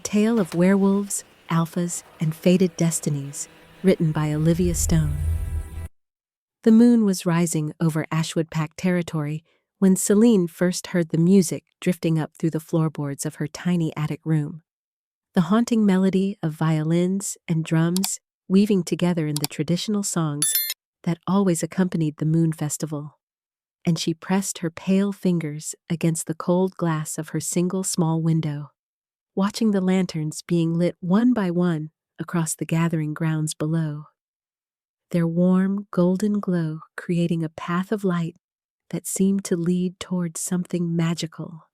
tale of werewolves, alphas, and fated destinies, written by Olivia Stone. The moon was rising over Ashwood Pack territory when Celine first heard the music drifting up through the floorboards of her tiny attic room. The haunting melody of violins and drums weaving together in the traditional songs that always accompanied the moon festival. And she pressed her pale fingers against the cold glass of her single small window, watching the lanterns being lit one by one across the gathering grounds below. Their warm, golden glow creating a path of light that seemed to lead towards something magical,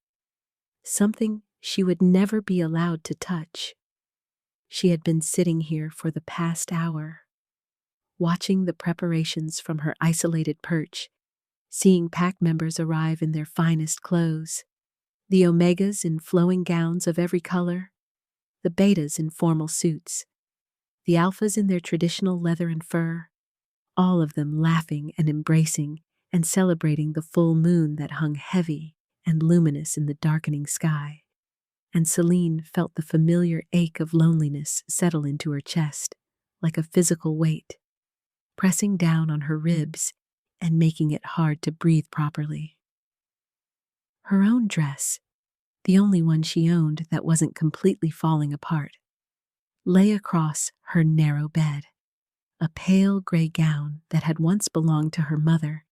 something she would never be allowed to touch. She had been sitting here for the past hour, watching the preparations from her isolated perch, seeing pack members arrive in their finest clothes, the omegas in flowing gowns of every color, the betas in formal suits, the alphas in their traditional leather and fur, all of them laughing and embracing and celebrating the full moon that hung heavy and luminous in the darkening sky. And Celine felt the familiar ache of loneliness settle into her chest, like a physical weight, pressing down on her ribs and making it hard to breathe properly. Her own dress, the only one she owned that wasn't completely falling apart, lay across her narrow bed, a pale gray gown that had once belonged to her mother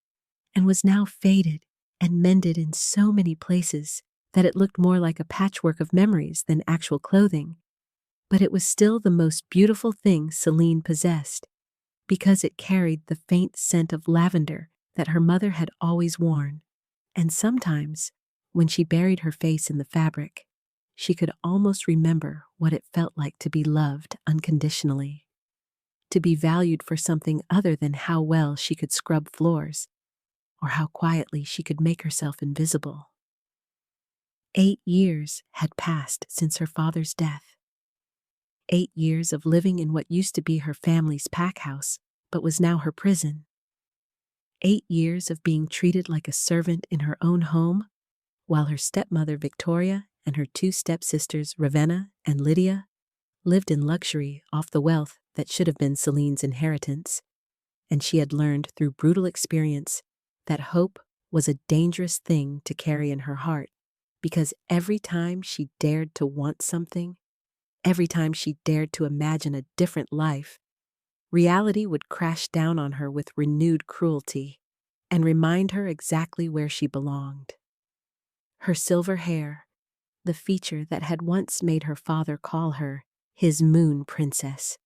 and was now faded and mended in so many places that it looked more like a patchwork of memories than actual clothing. But it was still the most beautiful thing Celine possessed, because it carried the faint scent of lavender that her mother had always worn, and sometimes, when she buried her face in the fabric, she could almost remember what it felt like to be loved unconditionally, to be valued for something other than how well she could scrub floors, or how quietly she could make herself invisible. 8 years had passed since her father's death. 8 years of living in what used to be her family's pack house, but was now her prison. 8 years of being treated like a servant in her own home, while her stepmother Victoria and her 2 stepsisters Ravenna and Lydia lived in luxury off the wealth that should have been Celine's inheritance. And she had learned through brutal experience that hope was a dangerous thing to carry in her heart, because every time she dared to want something, every time she dared to imagine a different life, reality would crash down on her with renewed cruelty and remind her exactly where she belonged. Her silver hair, the feature that had once made her father call her his moon princess,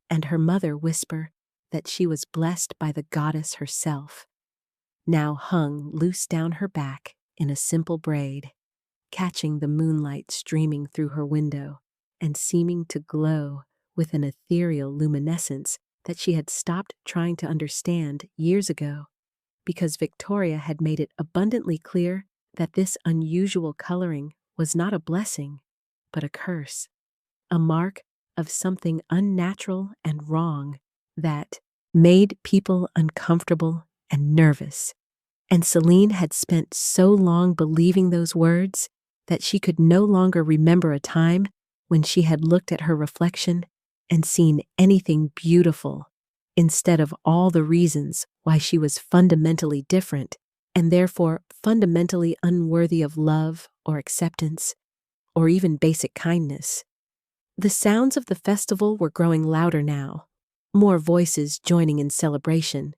and her mother whisper that she was blessed by the goddess herself, now hung loose down her back in a simple braid, catching the moonlight streaming through her window and seeming to glow with an ethereal luminescence that she had stopped trying to understand years ago, because Victoria had made it abundantly clear that this unusual coloring was not a blessing, but a curse, a mark of something unnatural and wrong that made people uncomfortable and nervous. And Celine had spent so long believing those words that she could no longer remember a time when she had looked at her reflection and seen anything beautiful, instead of all the reasons why she was fundamentally different and therefore fundamentally unworthy of love or acceptance or even basic kindness. The sounds of the festival were growing louder now, more voices joining in celebration,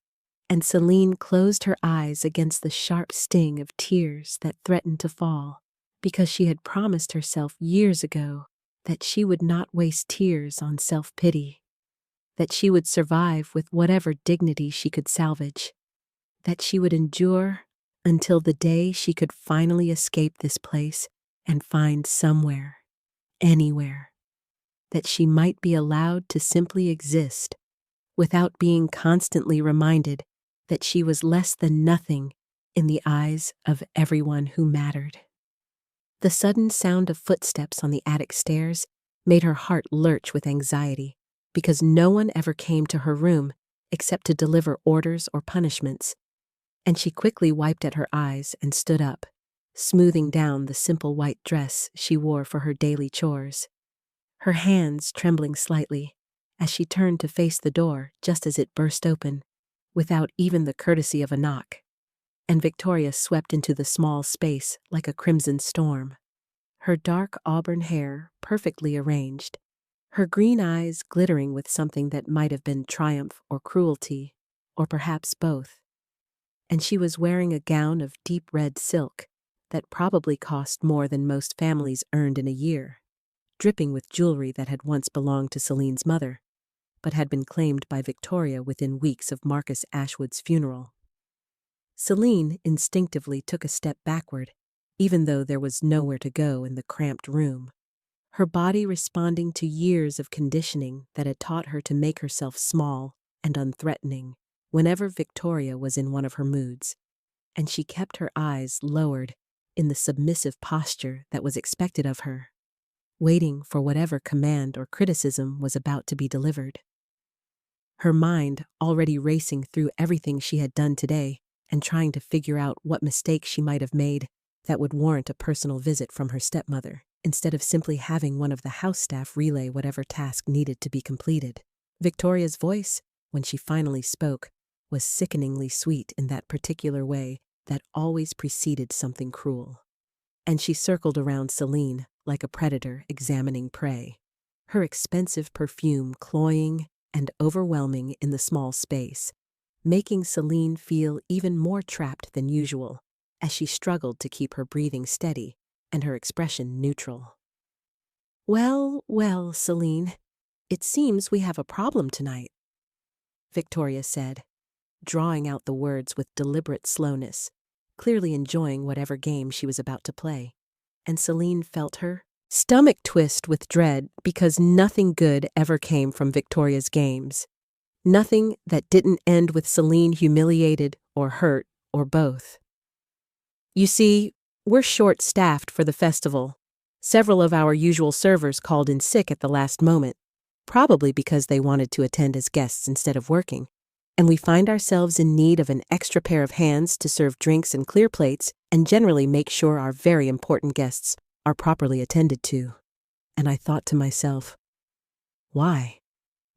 and Celine closed her eyes against the sharp sting of tears that threatened to fall, because she had promised herself years ago that she would not waste tears on self-pity, that she would survive with whatever dignity she could salvage, that she would endure until the day she could finally escape this place and find somewhere, anywhere, that she might be allowed to simply exist without being constantly reminded that she was less than nothing in the eyes of everyone who mattered. The sudden sound of footsteps on the attic stairs made her heart lurch with anxiety, because no one ever came to her room except to deliver orders or punishments, and she quickly wiped at her eyes and stood up, smoothing down the simple white dress she wore for her daily chores. her hands trembling slightly as she turned to face the door just as it burst open, without even the courtesy of a knock, and Victoria swept into the small space like a crimson storm. Her dark auburn hair perfectly arranged, her green eyes glittering with something that might have been triumph or cruelty, or perhaps both. And she was wearing a gown of deep red silk that probably cost more than most families earned in a year, dripping with jewelry that had once belonged to Celine's mother, but had been claimed by Victoria within weeks of Marcus Ashwood's funeral. Celine instinctively took a step backward, even though there was nowhere to go in the cramped room, her body responding to years of conditioning that had taught her to make herself small and unthreatening whenever Victoria was in one of her moods, and she kept her eyes lowered in the submissive posture that was expected of her, waiting for whatever command or criticism was about to be delivered. Her mind already racing through everything she had done today and trying to figure out what mistake she might have made that would warrant a personal visit from her stepmother, instead of simply having one of the house staff relay whatever task needed to be completed. Victoria's voice, when she finally spoke, was sickeningly sweet in that particular way that always preceded something cruel. And she circled around Celine like a predator examining prey, her expensive perfume cloying and overwhelming in the small space, making Celine feel even more trapped than usual as she struggled to keep her breathing steady and her expression neutral. "Well, well, Celine, it seems we have a problem tonight," Victoria said, drawing out the words with deliberate slowness, clearly enjoying whatever game she was about to play. And Celine felt her stomach twist with dread because nothing good ever came from Victoria's games. Nothing that didn't end with Celine humiliated or hurt or both. "You see, we're short-staffed for the festival. Several of our usual servers called in sick at the last moment, probably because they wanted to attend as guests instead of working, and we find ourselves in need of an extra pair of hands to serve drinks and clear plates and generally make sure our very important guests are properly attended to." And I thought to myself, why?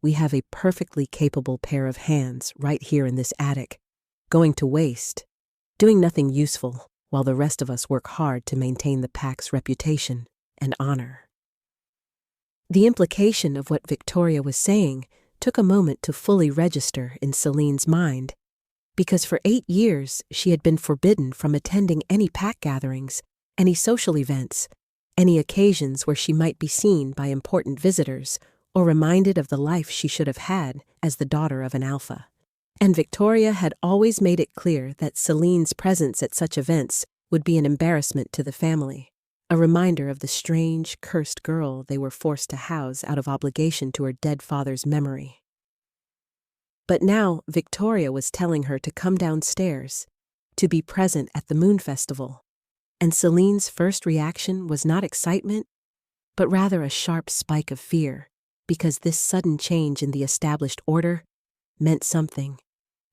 We have a perfectly capable pair of hands right here in this attic, going to waste, doing nothing useful, while the rest of us work hard to maintain the pack's reputation and honor. The implication of what Victoria was saying took a moment to fully register in Celine's mind, because for 8 years she had been forbidden from attending any pack gatherings, any social events, any occasions where she might be seen by important visitors or reminded of the life she should have had as the daughter of an alpha. And Victoria had always made it clear that Celine's presence at such events would be an embarrassment to the family, a reminder of the strange, cursed girl they were forced to house out of obligation to her dead father's memory. But now Victoria was telling her to come downstairs, to be present at the Moon Festival, and Celine's first reaction was not excitement, but rather a sharp spike of fear, because this sudden change in the established order meant something.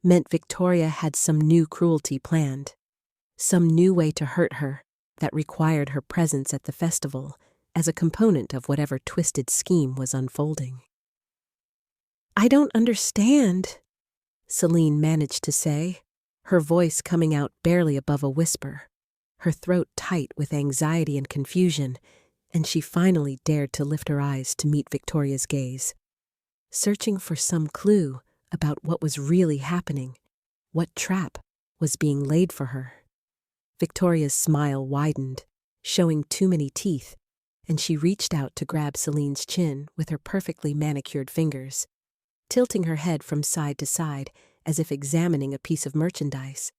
Meant Victoria had some new cruelty planned, some new way to hurt her that required her presence at the festival as a component of whatever twisted scheme was unfolding. "I don't understand," Celine managed to say, her voice coming out barely above a whisper, her throat tight with anxiety and confusion, and she finally dared to lift her eyes to meet Victoria's gaze, searching for some clue about what was really happening, what trap was being laid for her. Victoria's smile widened, showing too many teeth, and she reached out to grab Celine's chin with her perfectly manicured fingers, tilting her head from side to side as if examining a piece of merchandise.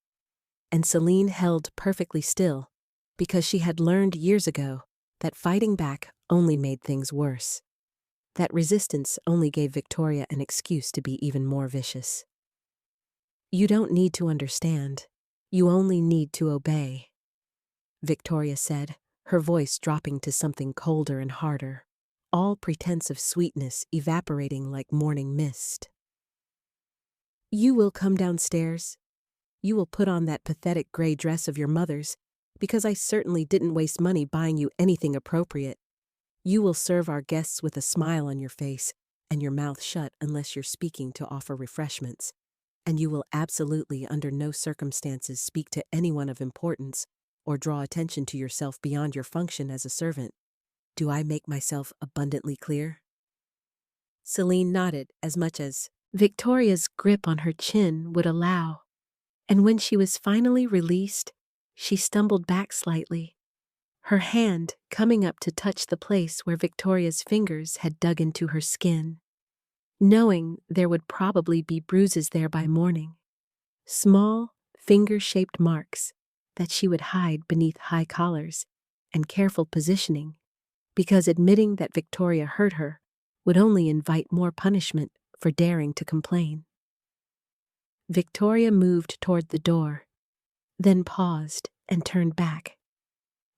And Celine held perfectly still, because she had learned years ago that fighting back only made things worse. That resistance only gave Victoria an excuse to be even more vicious. "You don't need to understand. You only need to obey," Victoria said, her voice dropping to something colder and harder, all pretense of sweetness evaporating like morning mist. "You will come downstairs. You will put on that pathetic gray dress of your mother's, because I certainly didn't waste money buying you anything appropriate. You will serve our guests with a smile on your face and your mouth shut unless you're speaking to offer refreshments. And you will absolutely under no circumstances speak to anyone of importance or draw attention to yourself beyond your function as a servant. Do I make myself abundantly clear?" Celine nodded as much as Victoria's grip on her chin would allow, and when she was finally released, she stumbled back slightly, her hand coming up to touch the place where Victoria's fingers had dug into her skin, knowing there would probably be bruises there by morning. Small, finger-shaped marks that she would hide beneath high collars and careful positioning, because admitting that Victoria hurt her would only invite more punishment for daring to complain. Victoria moved toward the door, then paused and turned back,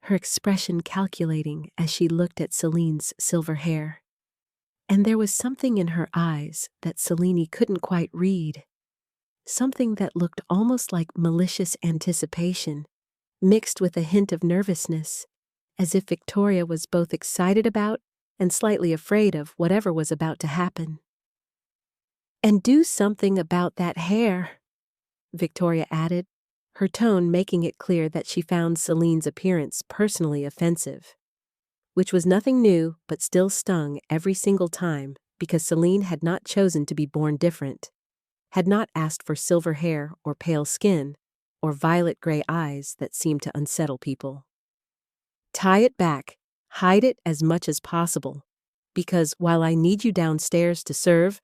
her expression calculating as she looked at Celine's silver hair. And there was something in her eyes that Selene couldn't quite read, something that looked almost like malicious anticipation, mixed with a hint of nervousness, as if Victoria was both excited about and slightly afraid of whatever was about to happen. "And do something about that hair," Victoria added, her tone making it clear that she found Celine's appearance personally offensive, which was nothing new but still stung every single time because Celine had not chosen to be born different, had not asked for silver hair or pale skin or violet-gray eyes that seemed to unsettle people. "Tie it back, hide it as much as possible, because while I need you downstairs to serve,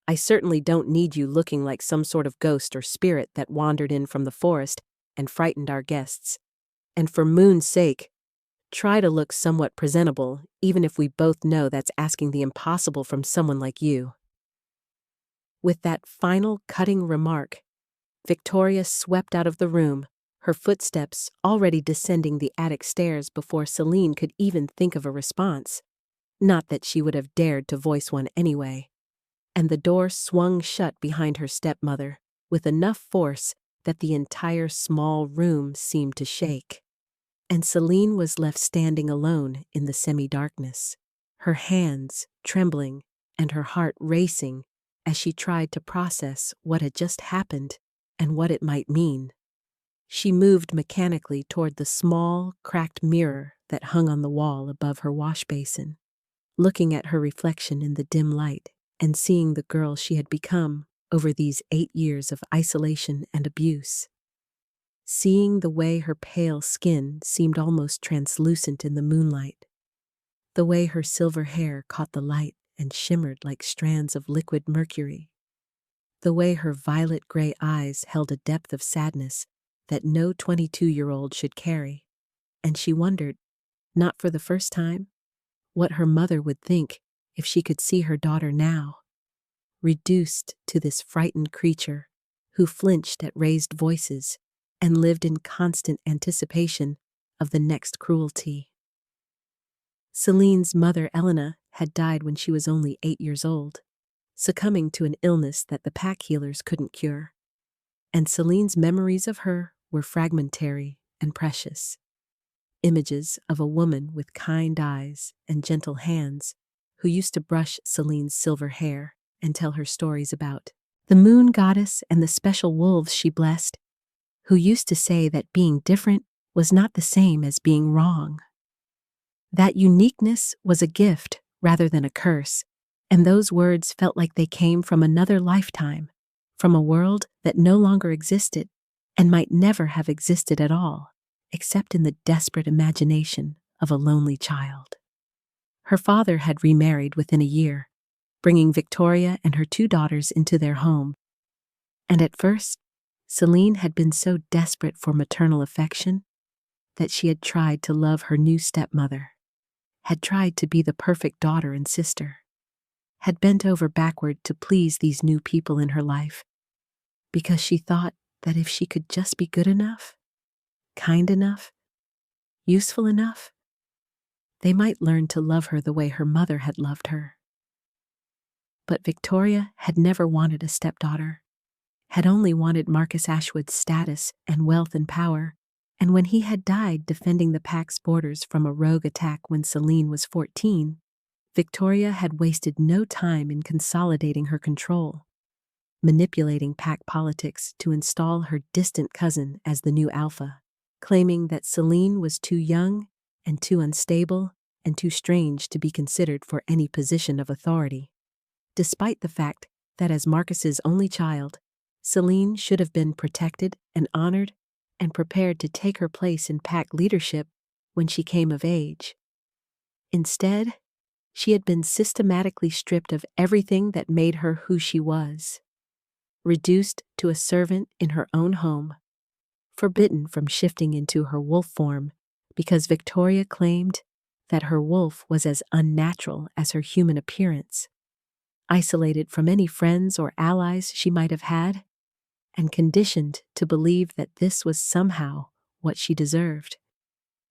I certainly don't need you looking like some sort of ghost or spirit that wandered in from the forest and frightened our guests. And for moon's sake, try to look somewhat presentable, even if we both know that's asking the impossible from someone like you." With that final cutting remark, Victoria swept out of the room, her footsteps already descending the attic stairs before Celine could even think of a response. Not that she would have dared to voice one anyway. And the door swung shut behind her stepmother with enough force that the entire small room seemed to shake. And Celine was left standing alone in the semi-darkness, her hands trembling and her heart racing as she tried to process what had just happened and what it might mean. She moved mechanically toward the small, cracked mirror that hung on the wall above her wash basin, looking at her reflection in the dim light and seeing the girl she had become over these 8 years of isolation and abuse. Seeing the way her pale skin seemed almost translucent in the moonlight, the way her silver hair caught the light and shimmered like strands of liquid mercury, the way her violet-gray eyes held a depth of sadness that no 22-year-old should carry, and she wondered, not for the first time, what her mother would think if she could see her daughter now, reduced to this frightened creature who flinched at raised voices and lived in constant anticipation of the next cruelty. Celine's mother, Elena, had died when she was only 8 years old, succumbing to an illness that the pack healers couldn't cure, and Celine's memories of her were fragmentary and precious. Images of a woman with kind eyes and gentle hands who used to brush Celine's silver hair and tell her stories about the moon goddess and the special wolves she blessed, who used to say that being different was not the same as being wrong. That uniqueness was a gift rather than a curse, and those words felt like they came from another lifetime, from a world that no longer existed and might never have existed at all, except in the desperate imagination of a lonely child. Her father had remarried within a year, bringing Victoria and her 2 daughters into their home. And at first, Celine had been so desperate for maternal affection that she had tried to love her new stepmother, had tried to be the perfect daughter and sister, had bent over backward to please these new people in her life, because she thought that if she could just be good enough, kind enough, useful enough, they might learn to love her the way her mother had loved her. But Victoria had never wanted a stepdaughter, had only wanted Marcus Ashwood's status and wealth and power, And when he had died defending the pack's borders from a rogue attack when Celine was 14, Victoria had wasted no time in consolidating her control, manipulating pack politics to install her distant cousin as the new alpha, claiming that Celine was too young and too unstable and too strange to be considered for any position of authority, despite the fact that as Marcus's only child, Celine should have been protected and honored and prepared to take her place in pack leadership when she came of age. Instead, she had been systematically stripped of everything that made her who she was, reduced to a servant in her own home, forbidden from shifting into her wolf form because Victoria claimed that her wolf was as unnatural as her human appearance, isolated from any friends or allies she might have had, and conditioned to believe that this was somehow what she deserved,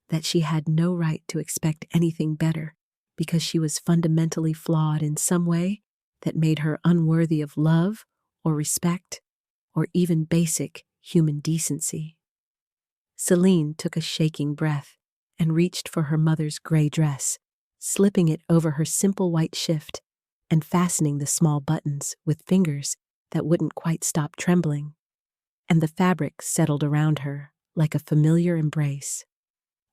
that she had no right to expect anything better because she was fundamentally flawed in some way that made her unworthy of love or respect or even basic human decency. Celine took a shaking breath and reached for her mother's gray dress, slipping it over her simple white shift and fastening the small buttons with fingers that wouldn't quite stop trembling. And the fabric settled around her like a familiar embrace,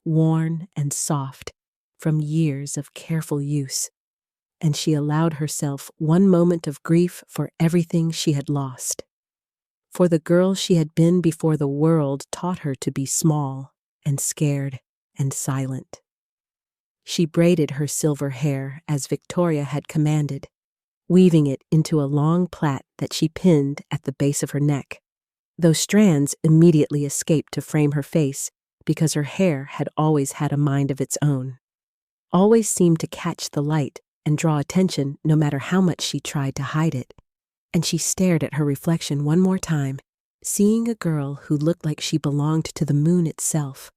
worn and soft from years of careful use, and she allowed herself one moment of grief for everything she had lost. For the girl she had been before the world taught her to be small and scared and silent. She braided her silver hair as Victoria had commanded, weaving it into a long plait that she pinned at the base of her neck. Those strands immediately escaped to frame her face because her hair had always had a mind of its own, always seemed to catch the light and draw attention no matter how much she tried to hide it. And she stared at her reflection one more time, seeing a girl who looked like she belonged to the moon itself,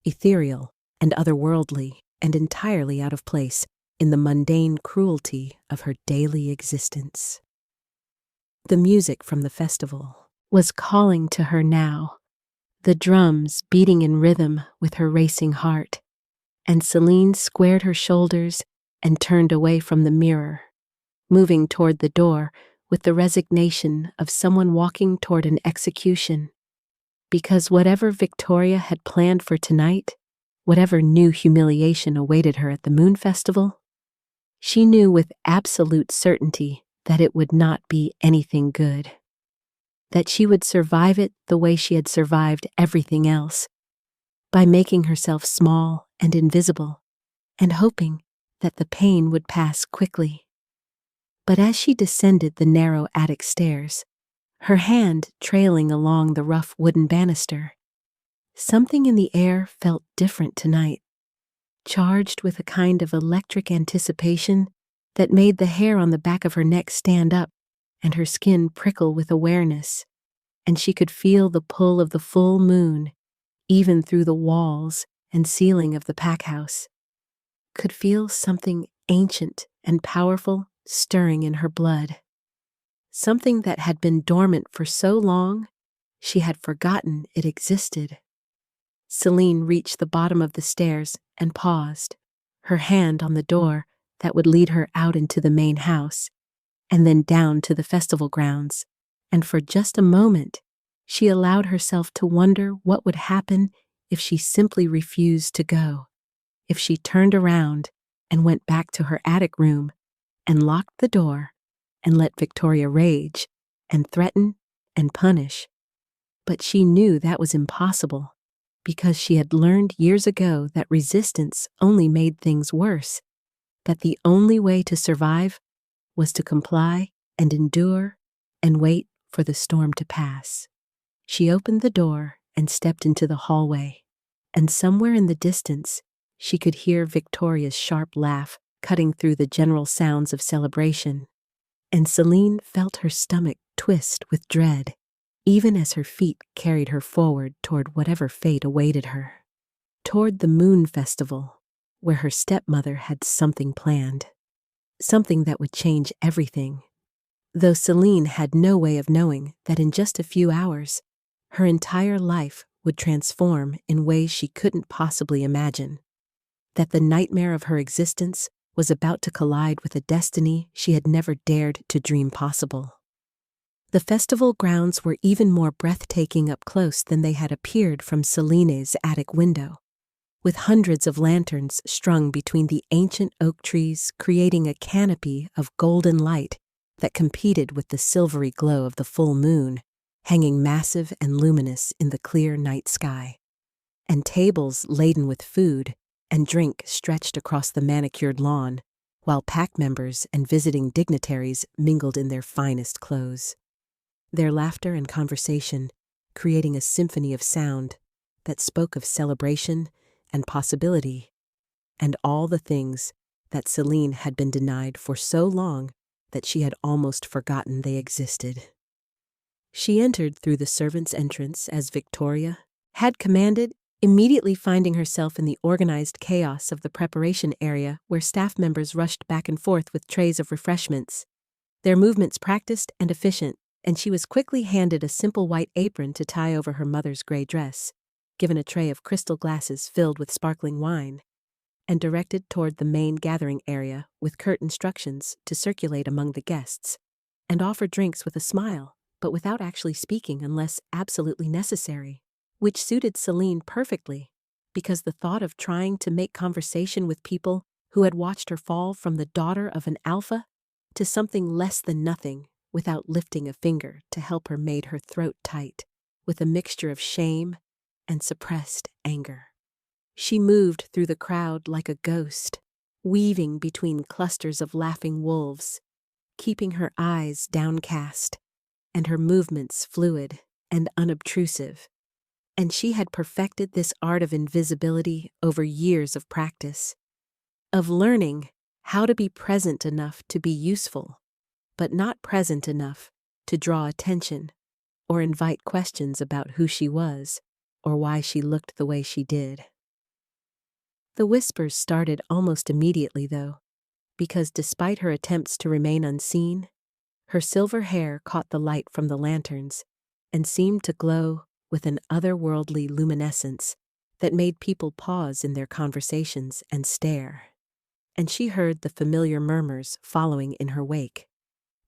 ethereal and otherworldly and entirely out of place in the mundane cruelty of her daily existence. The music from the festival was calling to her now, the drums beating in rhythm with her racing heart, and Celine squared her shoulders and turned away from the mirror, moving toward the door with the resignation of someone walking toward an execution, because whatever Victoria had planned for tonight, whatever new humiliation awaited her at the Moon Festival, she knew with absolute certainty that it would not be anything good, that she would survive it the way she had survived everything else, by making herself small and invisible, and hoping that the pain would pass quickly. But as she descended the narrow attic stairs, her hand trailing along the rough wooden banister, something in the air felt different tonight, charged with a kind of electric anticipation that made the hair on the back of her neck stand up and her skin prickle with awareness, and she could feel the pull of the full moon, even through the walls and ceiling of the pack house, could feel something ancient and powerful stirring in her blood, something that had been dormant for so long she had forgotten it existed. Celine reached the bottom of the stairs and paused, her hand on the door that would lead her out into the main house, and then down to the festival grounds, and for just a moment, she allowed herself to wonder what would happen if she simply refused to go, if she turned around and went back to her attic room and locked the door and let Victoria rage and threaten and punish. But she knew that was impossible because she had learned years ago that resistance only made things worse, that the only way to survive was to comply and endure and wait for the storm to pass. She opened the door and stepped into the hallway, and somewhere in the distance, she could hear Victoria's sharp laugh cutting through the general sounds of celebration, and Celine felt her stomach twist with dread, even as her feet carried her forward toward whatever fate awaited her, toward the Moon Festival, where her stepmother had something planned, something that would change everything, though Celine had no way of knowing that in just a few hours, her entire life would transform in ways she couldn't possibly imagine, that the nightmare of her existence was about to collide with a destiny she had never dared to dream possible. The festival grounds were even more breathtaking up close than they had appeared from Selene's attic window, with hundreds of lanterns strung between the ancient oak trees, creating a canopy of golden light that competed with the silvery glow of the full moon, hanging massive and luminous in the clear night sky. And tables laden with food and drink stretched across the manicured lawn, while pack members and visiting dignitaries mingled in their finest clothes. Their laughter and conversation creating a symphony of sound that spoke of celebration and possibility, and all the things that Selene had been denied for so long that she had almost forgotten they existed. She entered through the servants' entrance as Victoria had commanded, immediately finding herself in the organized chaos of the preparation area where staff members rushed back and forth with trays of refreshments, their movements practiced and efficient, and she was quickly handed a simple white apron to tie over her mother's gray dress, given a tray of crystal glasses filled with sparkling wine, and directed toward the main gathering area with curt instructions to circulate among the guests and offer drinks with a smile, but without actually speaking unless absolutely necessary, which suited Selene perfectly, because the thought of trying to make conversation with people who had watched her fall from the daughter of an alpha to something less than nothing without lifting a finger to help her made her throat tight, with a mixture of shame and suppressed anger. She moved through the crowd like a ghost, weaving between clusters of laughing wolves, keeping her eyes downcast and her movements fluid and unobtrusive. And she had perfected this art of invisibility over years of practice, of learning how to be present enough to be useful, but not present enough to draw attention or invite questions about who she was or why she looked the way she did. The whispers started almost immediately, though, because despite her attempts to remain unseen, her silver hair caught the light from the lanterns and seemed to glow with an otherworldly luminescence that made people pause in their conversations and stare. And she heard the familiar murmurs following in her wake,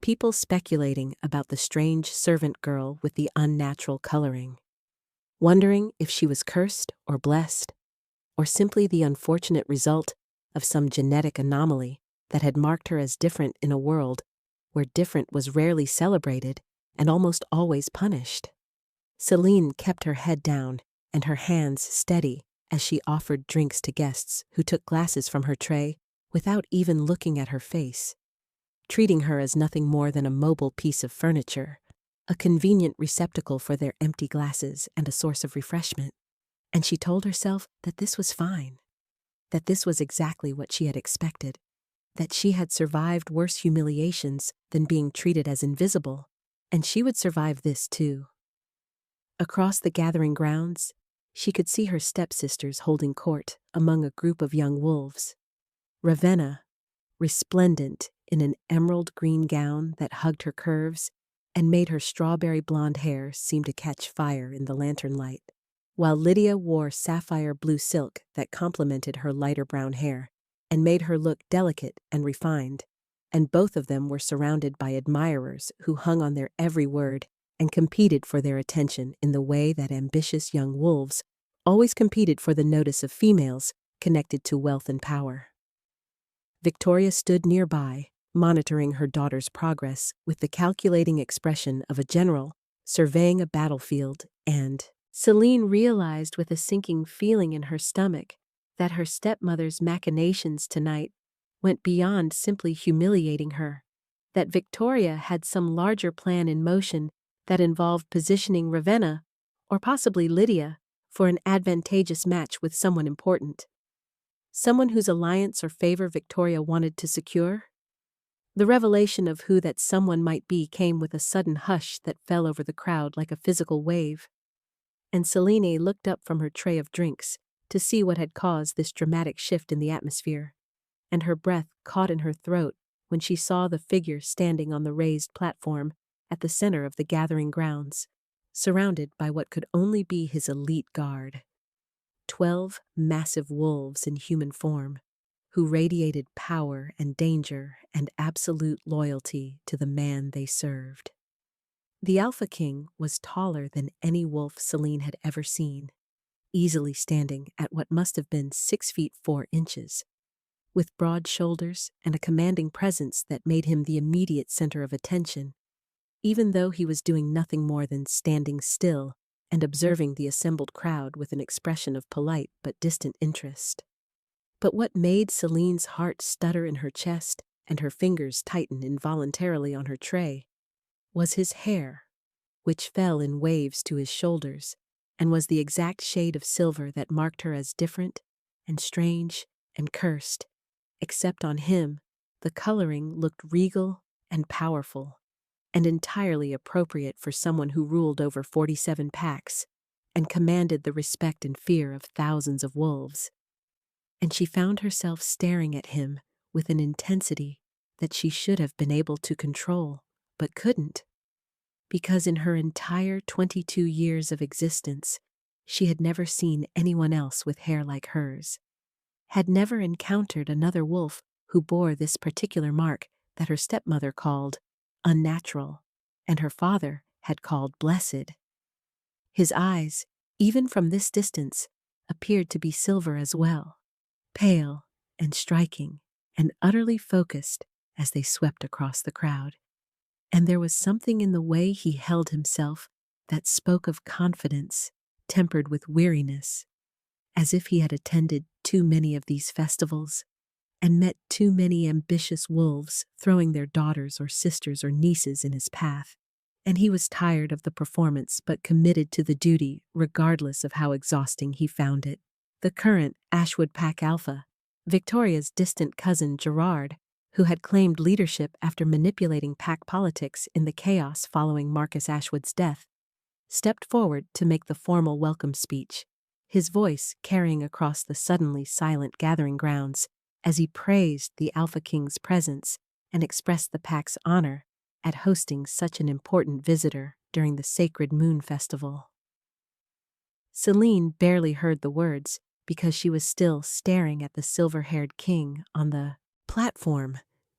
people speculating about the strange servant girl with the unnatural coloring, wondering if she was cursed or blessed, or simply the unfortunate result of some genetic anomaly that had marked her as different in a world where different was rarely celebrated and almost always punished. Selene kept her head down and her hands steady as she offered drinks to guests who took glasses from her tray without even looking at her face, treating her as nothing more than a mobile piece of furniture, a convenient receptacle for their empty glasses and a source of refreshment. And she told herself that this was fine, that this was exactly what she had expected, that she had survived worse humiliations than being treated as invisible, and she would survive this too. Across the gathering grounds, she could see her stepsisters holding court among a group of young wolves. Ravenna, resplendent in an emerald green gown that hugged her curves and made her strawberry blonde hair seem to catch fire in the lantern light, while Lydia wore sapphire blue silk that complemented her lighter brown hair and made her look delicate and refined, and both of them were surrounded by admirers who hung on their every word and competed for their attention in the way that ambitious young wolves always competed for the notice of females connected to wealth and power. Victoria stood nearby, monitoring her daughter's progress with the calculating expression of a general surveying a battlefield, and Selene realized with a sinking feeling in her stomach that her stepmother's machinations tonight went beyond simply humiliating her, that Victoria had some larger plan in motion that involved positioning Ravenna, or possibly Lydia, for an advantageous match with someone important. Someone whose alliance or favor Victoria wanted to secure? The revelation of who that someone might be came with a sudden hush that fell over the crowd like a physical wave, and Selene looked up from her tray of drinks to see what had caused this dramatic shift in the atmosphere, and her breath caught in her throat when she saw the figure standing on the raised platform at the center of the gathering grounds, surrounded by what could only be his elite guard. 12 massive wolves in human form, who radiated power and danger and absolute loyalty to the man they served. The Alpha King was taller than any wolf Celine had ever seen, easily standing at what must have been 6 feet 4 inches, with broad shoulders and a commanding presence that made him the immediate center of attention, even though he was doing nothing more than standing still and observing the assembled crowd with an expression of polite but distant interest. But what made Celine's heart stutter in her chest and her fingers tighten involuntarily on her tray was his hair, which fell in waves to his shoulders and was the exact shade of silver that marked her as different and strange and cursed. Except on him, the coloring looked regal and powerful, and entirely appropriate for someone who ruled over 47 packs and commanded the respect and fear of thousands of wolves. And she found herself staring at him with an intensity that she should have been able to control, but couldn't, because in her entire 22 years of existence, she had never seen anyone else with hair like hers, had never encountered another wolf who bore this particular mark that her stepmother called unnatural, and her father had called blessed. His eyes, even from this distance, appeared to be silver as well, pale and striking and utterly focused as they swept across the crowd. And there was something in the way he held himself that spoke of confidence tempered with weariness, as if he had attended too many of these festivals and met too many ambitious wolves throwing their daughters or sisters or nieces in his path, and he was tired of the performance but committed to the duty regardless of how exhausting he found it. The current Ashwood Pack Alpha, Victoria's distant cousin Gerard, who had claimed leadership after manipulating pack politics in the chaos following Marcus Ashwood's death, stepped forward to make the formal welcome speech, his voice carrying across the suddenly silent gathering grounds as he praised the Alpha King's presence and expressed the pack's honor at hosting such an important visitor during the sacred moon festival. Celine barely heard the words because she was still staring at the silver-haired king on the platform,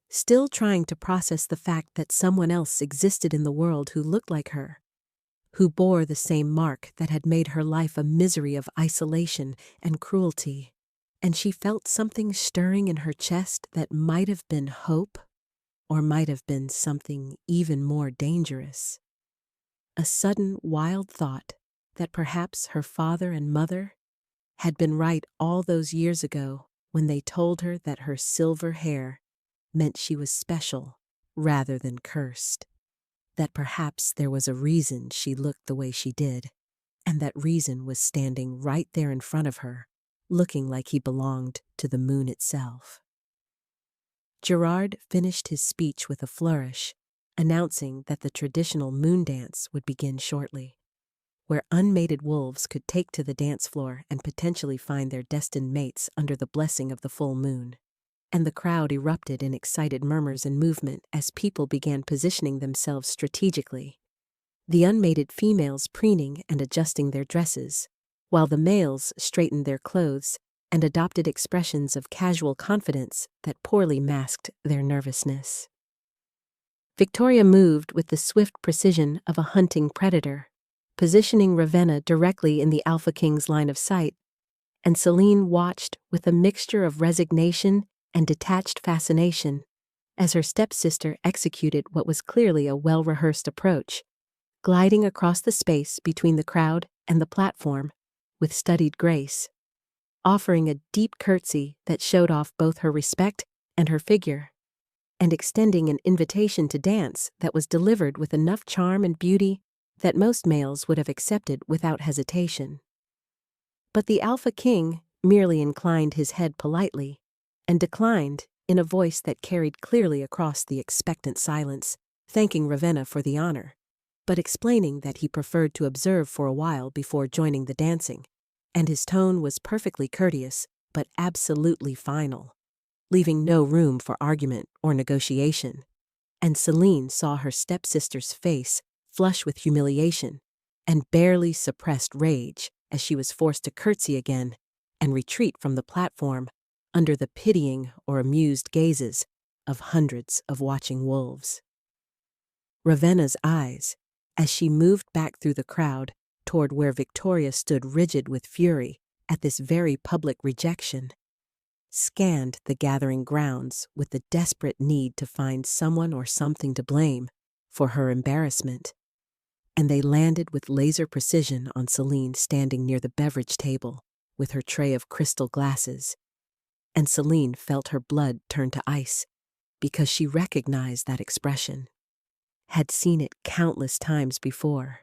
still trying to process the fact that someone else existed in the world who looked like her, who bore the same mark that had made her life a misery of isolation and cruelty, and she felt something stirring in her chest that might have been hope, or might have been something even more dangerous. A sudden wild thought that perhaps her father and mother had been right all those years ago when they told her that her silver hair meant she was special rather than cursed, that perhaps there was a reason she looked the way she did, and that reason was standing right there in front of her, looking like he belonged to the moon itself. Gerard finished his speech with a flourish, announcing that the traditional moon dance would begin shortly, where unmated wolves could take to the dance floor and potentially find their destined mates under the blessing of the full moon. And the crowd erupted in excited murmurs and movement as people began positioning themselves strategically, the unmated females preening and adjusting their dresses, while the males straightened their clothes and adopted expressions of casual confidence that poorly masked their nervousness. Victoria moved with the swift precision of a hunting predator, positioning Ravenna directly in the Alpha King's line of sight, and Celine watched with a mixture of resignation and detached fascination as her stepsister executed what was clearly a well-rehearsed approach, gliding across the space between the crowd and the platform with studied grace, offering a deep curtsy that showed off both her respect and her figure, and extending an invitation to dance that was delivered with enough charm and beauty that most males would have accepted without hesitation. But the Alpha King merely inclined his head politely and declined in a voice that carried clearly across the expectant silence, thanking Ravenna for the honor, but explaining that he preferred to observe for a while before joining the dancing, and his tone was perfectly courteous but absolutely final, leaving no room for argument or negotiation. And Celine saw her stepsister's face flush with humiliation and barely suppressed rage as she was forced to curtsy again and retreat from the platform under the pitying or amused gazes of hundreds of watching wolves. Ravenna's eyes, as she moved back through the crowd toward where Victoria stood rigid with fury at this very public rejection, scanned the gathering grounds with the desperate need to find someone or something to blame for her embarrassment, and they landed with laser precision on Celine standing near the beverage table with her tray of crystal glasses, and Celine felt her blood turn to ice because she recognized that expression, had seen it countless times before,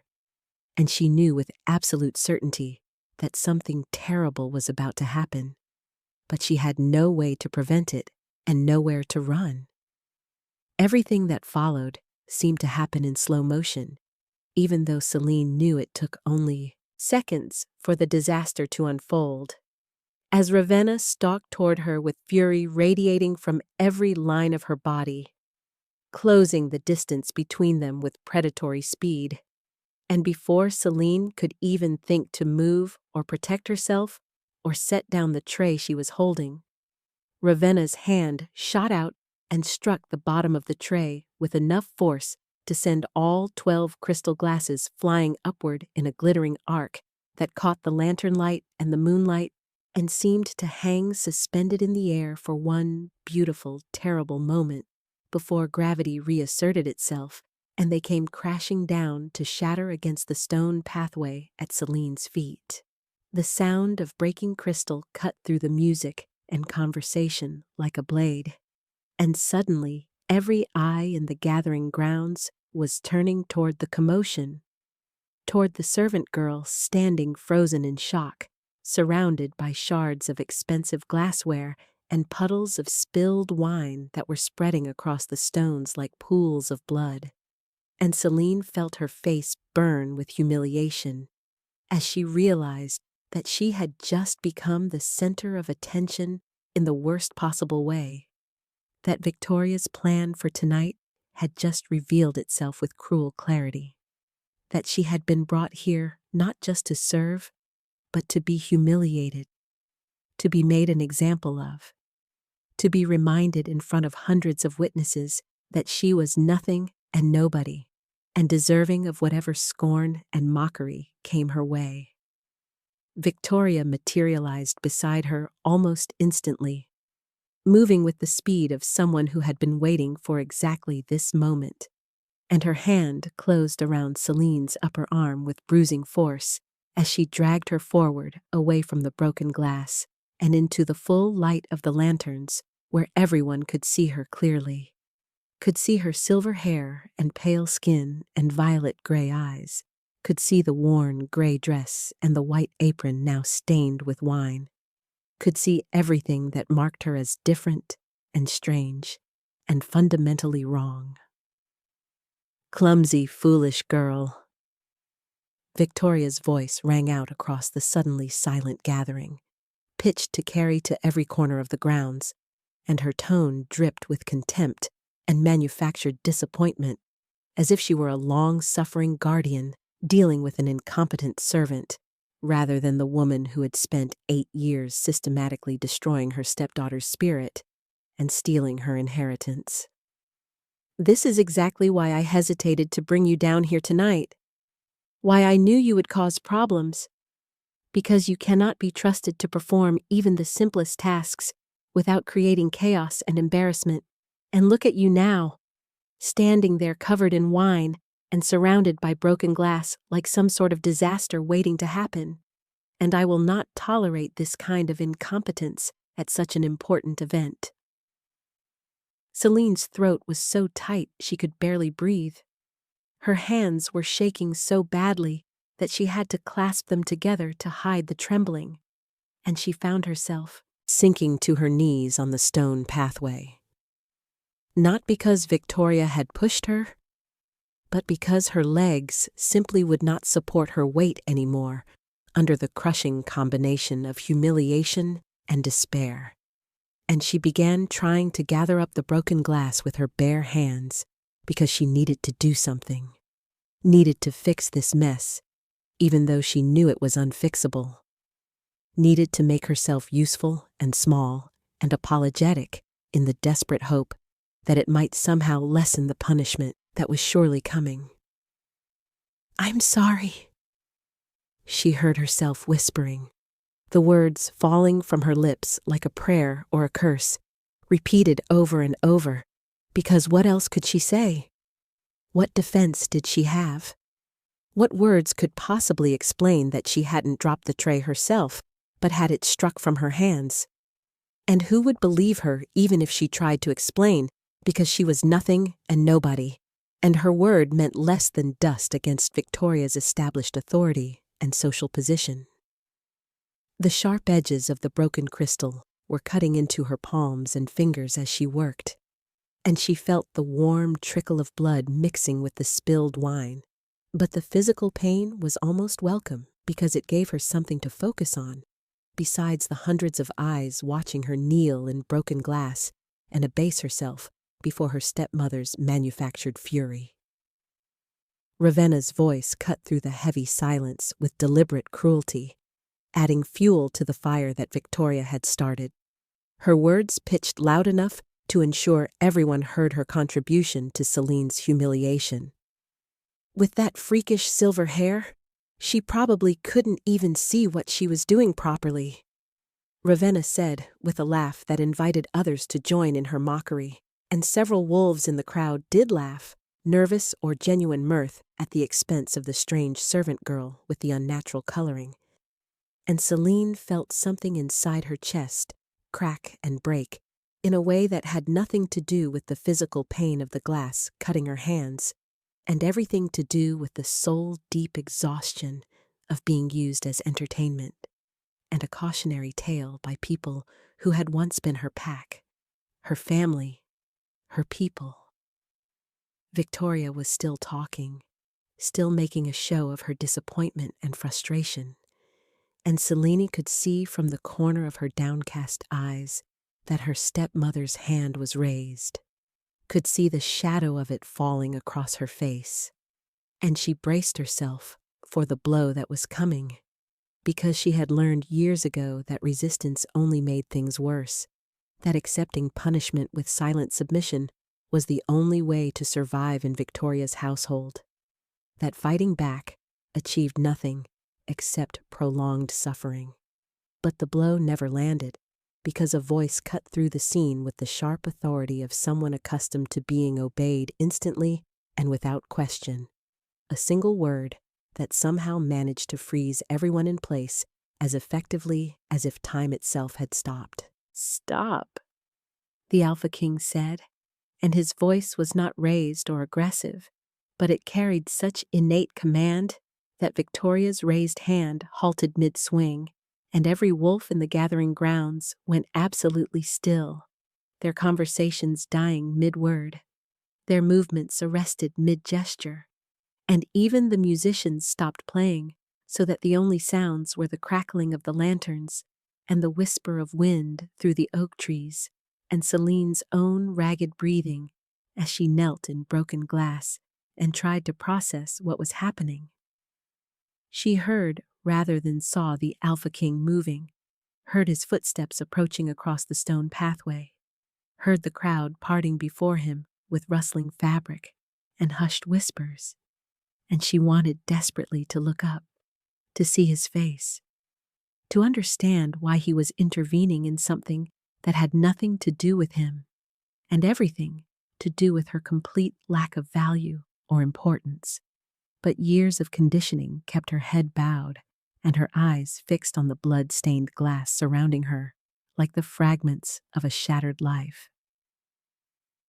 and she knew with absolute certainty that something terrible was about to happen, but she had no way to prevent it and nowhere to run. Everything that followed seemed to happen in slow motion, even though Celine knew it took only seconds for the disaster to unfold. As Ravenna stalked toward her with fury radiating from every line of her body, closing the distance between them with predatory speed, and before Celine could even think to move or protect herself or set down the tray she was holding, Ravenna's hand shot out and struck the bottom of the tray with enough force to send all 12 crystal glasses flying upward in a glittering arc that caught the lantern light and the moonlight and seemed to hang suspended in the air for one beautiful, terrible moment before gravity reasserted itself and they came crashing down to shatter against the stone pathway at Celine's feet. The sound of breaking crystal cut through the music and conversation like a blade, and suddenly every eye in the gathering grounds was turning toward the commotion, toward the servant girl standing frozen in shock, surrounded by shards of expensive glassware and puddles of spilled wine that were spreading across the stones like pools of blood. And Celine felt her face burn with humiliation as she realized that she had just become the center of attention in the worst possible way, that Victoria's plan for tonight had just revealed itself with cruel clarity, that she had been brought here not just to serve, but to be humiliated, to be made an example of, to be reminded in front of hundreds of witnesses that she was nothing and nobody, and deserving of whatever scorn and mockery came her way. Victoria materialized beside her almost instantly, moving with the speed of someone who had been waiting for exactly this moment, and her hand closed around Celine's upper arm with bruising force as she dragged her forward away from the broken glass and into the full light of the lanterns where everyone could see her clearly, could see her silver hair and pale skin and violet gray eyes, could see the worn gray dress and the white apron now stained with wine, could see everything that marked her as different and strange and fundamentally wrong. Clumsy, foolish girl. Victoria's voice rang out across the suddenly silent gathering, pitched to carry to every corner of the grounds, and her tone dripped with contempt and manufactured disappointment, as if she were a long-suffering guardian dealing with an incompetent servant, rather than the woman who had spent 8 years systematically destroying her stepdaughter's spirit and stealing her inheritance. This is exactly why I hesitated to bring you down here tonight, why I knew you would cause problems, because you cannot be trusted to perform even the simplest tasks without creating chaos and embarrassment. And look at you now, standing there covered in wine and surrounded by broken glass like some sort of disaster waiting to happen. And I will not tolerate this kind of incompetence at such an important event. Celine's throat was so tight she could barely breathe. Her hands were shaking so badly that she had to clasp them together to hide the trembling, and she found herself sinking to her knees on the stone pathway. Not because Victoria had pushed her, but because her legs simply would not support her weight anymore under the crushing combination of humiliation and despair. And she began trying to gather up the broken glass with her bare hands because she needed to do something, needed to fix this mess even though she knew it was unfixable. Needed to make herself useful and small and apologetic in the desperate hope that it might somehow lessen the punishment that was surely coming. "I'm sorry," she heard herself whispering, the words falling from her lips like a prayer or a curse, repeated over and over, because what else could she say? What defense did she have? What words could possibly explain that she hadn't dropped the tray herself, but had it struck from her hands? And who would believe her even if she tried to explain, because she was nothing and nobody, and her word meant less than dust against Victoria's established authority and social position? The sharp edges of the broken crystal were cutting into her palms and fingers as she worked, and she felt the warm trickle of blood mixing with the spilled wine. But the physical pain was almost welcome because it gave her something to focus on, besides the hundreds of eyes watching her kneel in broken glass and abase herself before her stepmother's manufactured fury. Ravenna's voice cut through the heavy silence with deliberate cruelty, adding fuel to the fire that Victoria had started. Her words pitched loud enough to ensure everyone heard her contribution to Celine's humiliation. With that freakish silver hair, she probably couldn't even see what she was doing properly, Ravenna said with a laugh that invited others to join in her mockery, and several wolves in the crowd did laugh, nervous or genuine mirth at the expense of the strange servant girl with the unnatural coloring. And Celine felt something inside her chest crack and break in a way that had nothing to do with the physical pain of the glass cutting her hands, and everything to do with the soul-deep exhaustion of being used as entertainment, and a cautionary tale by people who had once been her pack, her family, her people. Victoria was still talking, still making a show of her disappointment and frustration, and Selene could see from the corner of her downcast eyes that her stepmother's hand was raised, could see the shadow of it falling across her face, and she braced herself for the blow that was coming, because she had learned years ago that resistance only made things worse, that accepting punishment with silent submission was the only way to survive in Victoria's household, that fighting back achieved nothing except prolonged suffering. But the blow never landed, because a voice cut through the scene with the sharp authority of someone accustomed to being obeyed instantly and without question. A single word that somehow managed to freeze everyone in place as effectively as if time itself had stopped. "Stop," the Alpha King said, and his voice was not raised or aggressive, but it carried such innate command that Victoria's raised hand halted mid-swing, and every wolf in the gathering grounds went absolutely still, their conversations dying mid-word, their movements arrested mid-gesture, and even the musicians stopped playing, so that the only sounds were the crackling of the lanterns and the whisper of wind through the oak trees, and Celine's own ragged breathing as she knelt in broken glass and tried to process what was happening. She heard rather than saw the Alpha King moving, heard his footsteps approaching across the stone pathway, heard the crowd parting before him with rustling fabric and hushed whispers, and she wanted desperately to look up, to see his face, to understand why he was intervening in something that had nothing to do with him, and everything to do with her complete lack of value or importance. But years of conditioning kept her head bowed and her eyes fixed on the blood-stained glass surrounding her, like the fragments of a shattered life.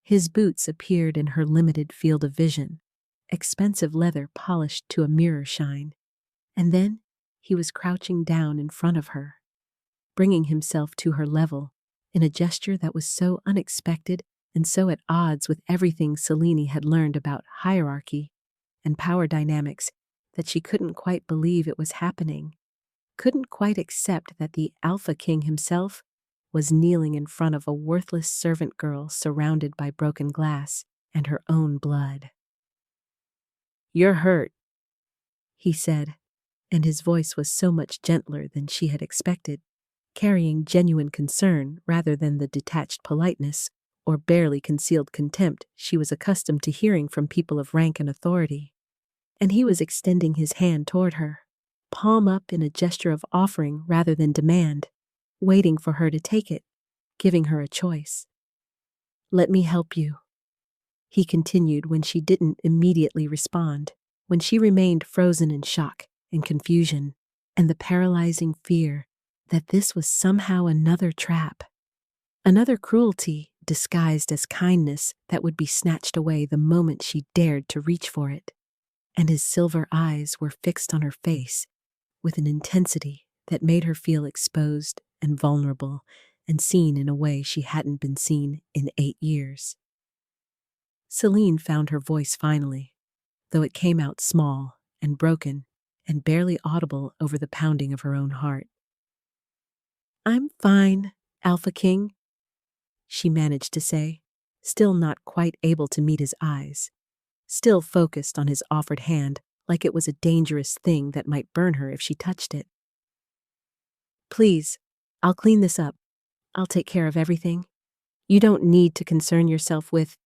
His boots appeared in her limited field of vision, expensive leather polished to a mirror shine, and then he was crouching down in front of her, bringing himself to her level in a gesture that was so unexpected and so at odds with everything Selene had learned about hierarchy and power dynamics that she couldn't quite believe it was happening, couldn't quite accept that the Alpha King himself was kneeling in front of a worthless servant girl surrounded by broken glass and her own blood. "You're hurt," he said, and his voice was so much gentler than she had expected, carrying genuine concern rather than the detached politeness or barely concealed contempt she was accustomed to hearing from people of rank and authority. And he was extending his hand toward her, palm up in a gesture of offering rather than demand, waiting for her to take it, giving her a choice. "Let me help you," he continued when she didn't immediately respond, when she remained frozen in shock and confusion, and the paralyzing fear that this was somehow another trap, another cruelty disguised as kindness that would be snatched away the moment she dared to reach for it. And his silver eyes were fixed on her face with an intensity that made her feel exposed and vulnerable and seen in a way she hadn't been seen in 8 years. Celine found her voice finally, though it came out small and broken and barely audible over the pounding of her own heart. "I'm fine, Alpha King," she managed to say, still not quite able to meet his eyes, still focused on his offered hand like it was a dangerous thing that might burn her if she touched it. "Please, I'll clean this up. I'll take care of everything. You don't need to concern yourself with—"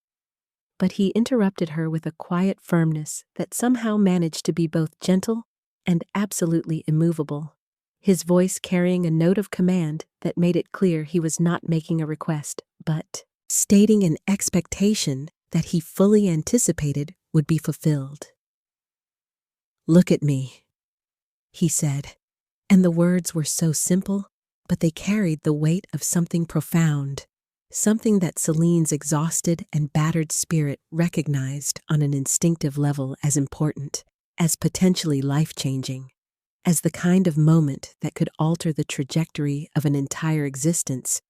But he interrupted her with a quiet firmness that somehow managed to be both gentle and absolutely immovable, his voice carrying a note of command that made it clear he was not making a request, but stating an expectation that he fully anticipated would be fulfilled. "Look at me," he said, and the words were so simple, but they carried the weight of something profound, something that Celine's exhausted and battered spirit recognized on an instinctive level as important, as potentially life-changing, as the kind of moment that could alter the trajectory of an entire existence,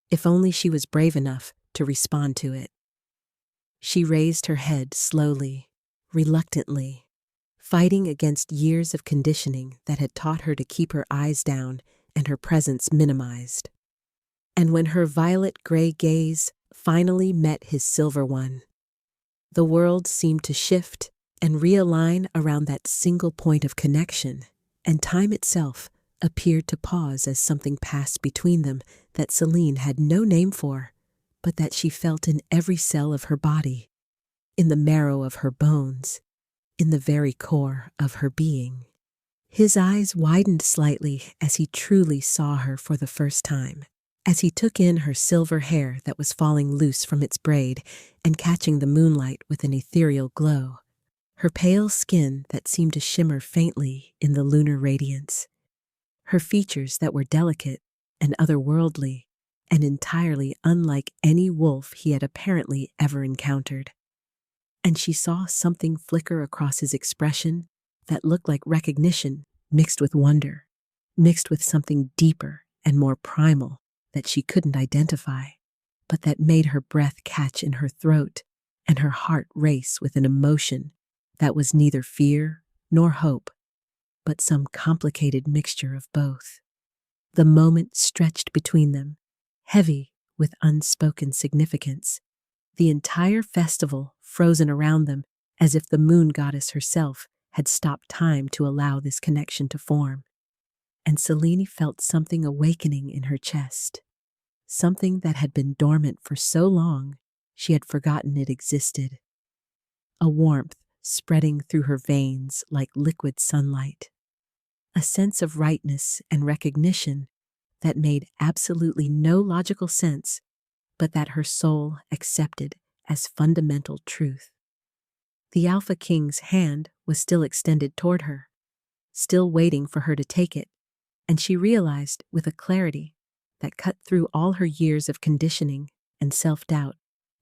if only she was brave enough to respond to it. She raised her head slowly, reluctantly, fighting against years of conditioning that had taught her to keep her eyes down and her presence minimized. And when her violet-gray gaze finally met his silver one, the world seemed to shift and realign around that single point of connection, and time itself appeared to pause as something passed between them that Celine had no name for, but that she felt in every cell of her body, in the marrow of her bones, in the very core of her being. His eyes widened slightly as he truly saw her for the first time, as he took in her silver hair that was falling loose from its braid and catching the moonlight with an ethereal glow, her pale skin that seemed to shimmer faintly in the lunar radiance, her features that were delicate and otherworldly and entirely unlike any wolf he had apparently ever encountered. And she saw something flicker across his expression that looked like recognition mixed with wonder, mixed with something deeper and more primal that she couldn't identify, but that made her breath catch in her throat and her heart race with an emotion that was neither fear nor hope, but some complicated mixture of both. The moment stretched between them, heavy with unspoken significance, the entire festival frozen around them as if the moon goddess herself had stopped time to allow this connection to form. And Celine felt something awakening in her chest, something that had been dormant for so long she had forgotten it existed, a warmth spreading through her veins like liquid sunlight, a sense of rightness and recognition that made absolutely no logical sense, but that her soul accepted as fundamental truth. The Alpha King's hand was still extended toward her, still waiting for her to take it, and she realized with a clarity that cut through all her years of conditioning and self-doubt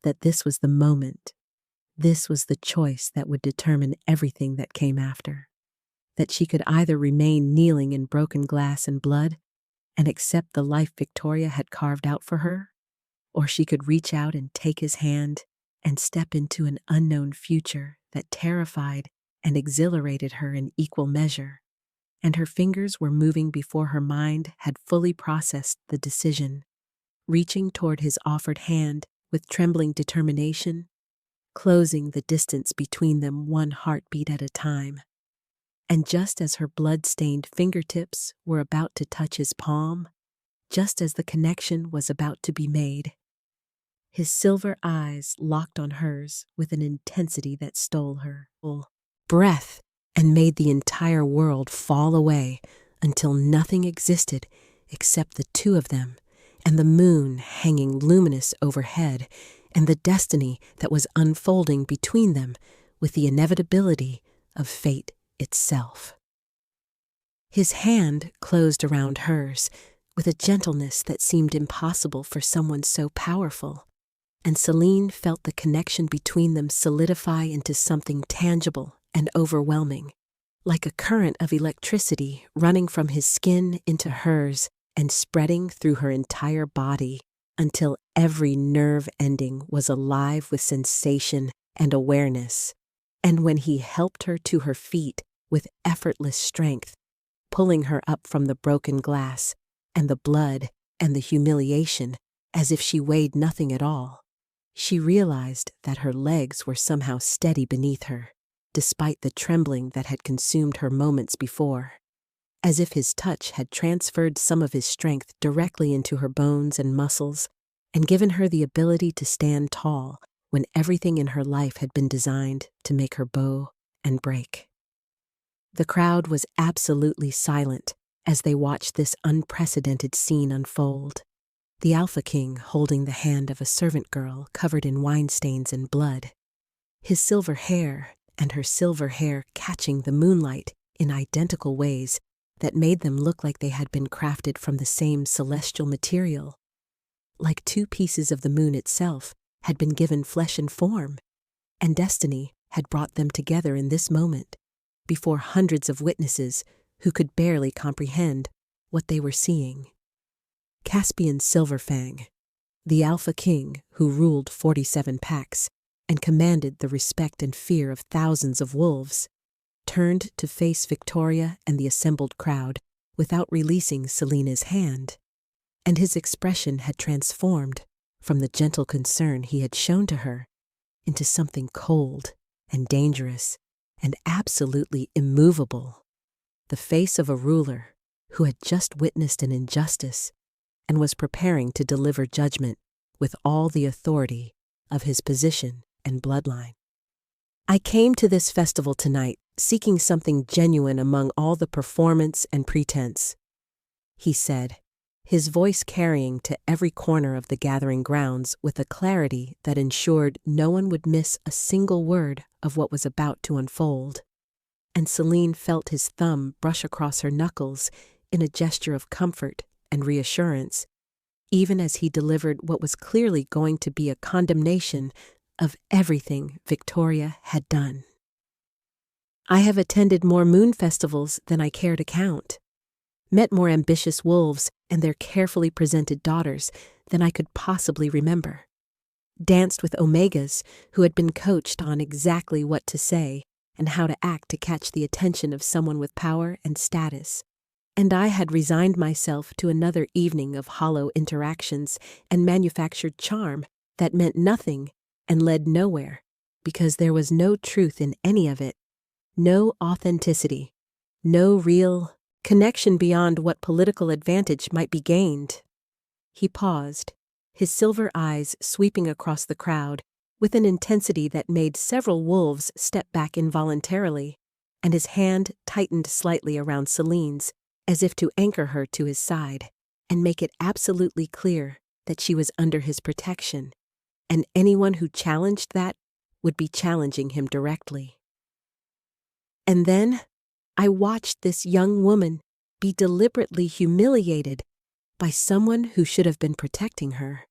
that this was the moment, this was the choice that would determine everything that came after, that she could either remain kneeling in broken glass and blood and accept the life Victoria had carved out for her, or she could reach out and take his hand and step into an unknown future that terrified and exhilarated her in equal measure, and her fingers were moving before her mind had fully processed the decision, reaching toward his offered hand with trembling determination, closing the distance between them one heartbeat at a time. And just as her blood-stained fingertips were about to touch his palm, just as the connection was about to be made, his silver eyes locked on hers with an intensity that stole her full breath and made the entire world fall away until nothing existed except the two of them and the moon hanging luminous overhead and the destiny that was unfolding between them with the inevitability of fate itself. His hand closed around hers with a gentleness that seemed impossible for someone so powerful, and Celine felt the connection between them solidify into something tangible and overwhelming, like a current of electricity running from his skin into hers and spreading through her entire body until every nerve ending was alive with sensation and awareness. And when he helped her to her feet with effortless strength, pulling her up from the broken glass and the blood and the humiliation as if she weighed nothing at all, she realized that her legs were somehow steady beneath her, despite the trembling that had consumed her moments before, as if his touch had transferred some of his strength directly into her bones and muscles and given her the ability to stand tall when everything in her life had been designed to make her bow and break. The crowd was absolutely silent as they watched this unprecedented scene unfold. The Alpha King holding the hand of a servant girl covered in wine stains and blood, his silver hair and her silver hair catching the moonlight in identical ways that made them look like they had been crafted from the same celestial material, like two pieces of the moon itself had been given flesh and form, and destiny had brought them together in this moment, before hundreds of witnesses who could barely comprehend what they were seeing. Caspian Silverfang, the Alpha King who ruled 47 packs and commanded the respect and fear of thousands of wolves, turned to face Victoria and the assembled crowd without releasing Selena's hand, and his expression had transformed from the gentle concern he had shown to her into something cold and dangerous and absolutely immovable, the face of a ruler who had just witnessed an injustice and was preparing to deliver judgment with all the authority of his position and bloodline. I came to this festival tonight seeking something genuine among all the performance and pretense, he said, his voice carrying to every corner of the gathering grounds with a clarity that ensured no one would miss a single word of what was about to unfold. And Celine felt his thumb brush across her knuckles in a gesture of comfort and reassurance, even as he delivered what was clearly going to be a condemnation of everything Victoria had done. I have attended more moon festivals than I care to count, met more ambitious wolves and their carefully presented daughters than I could possibly remember, danced with omegas who had been coached on exactly what to say and how to act to catch the attention of someone with power and status, and I had resigned myself to another evening of hollow interactions and manufactured charm that meant nothing and led nowhere, because there was no truth in any of it, no authenticity, no real connection beyond what political advantage might be gained. He paused, his silver eyes sweeping across the crowd with an intensity that made several wolves step back involuntarily, and his hand tightened slightly around Celine's, as if to anchor her to his side and make it absolutely clear that she was under his protection, and anyone who challenged that would be challenging him directly. And then I watched this young woman be deliberately humiliated by someone who should have been protecting her,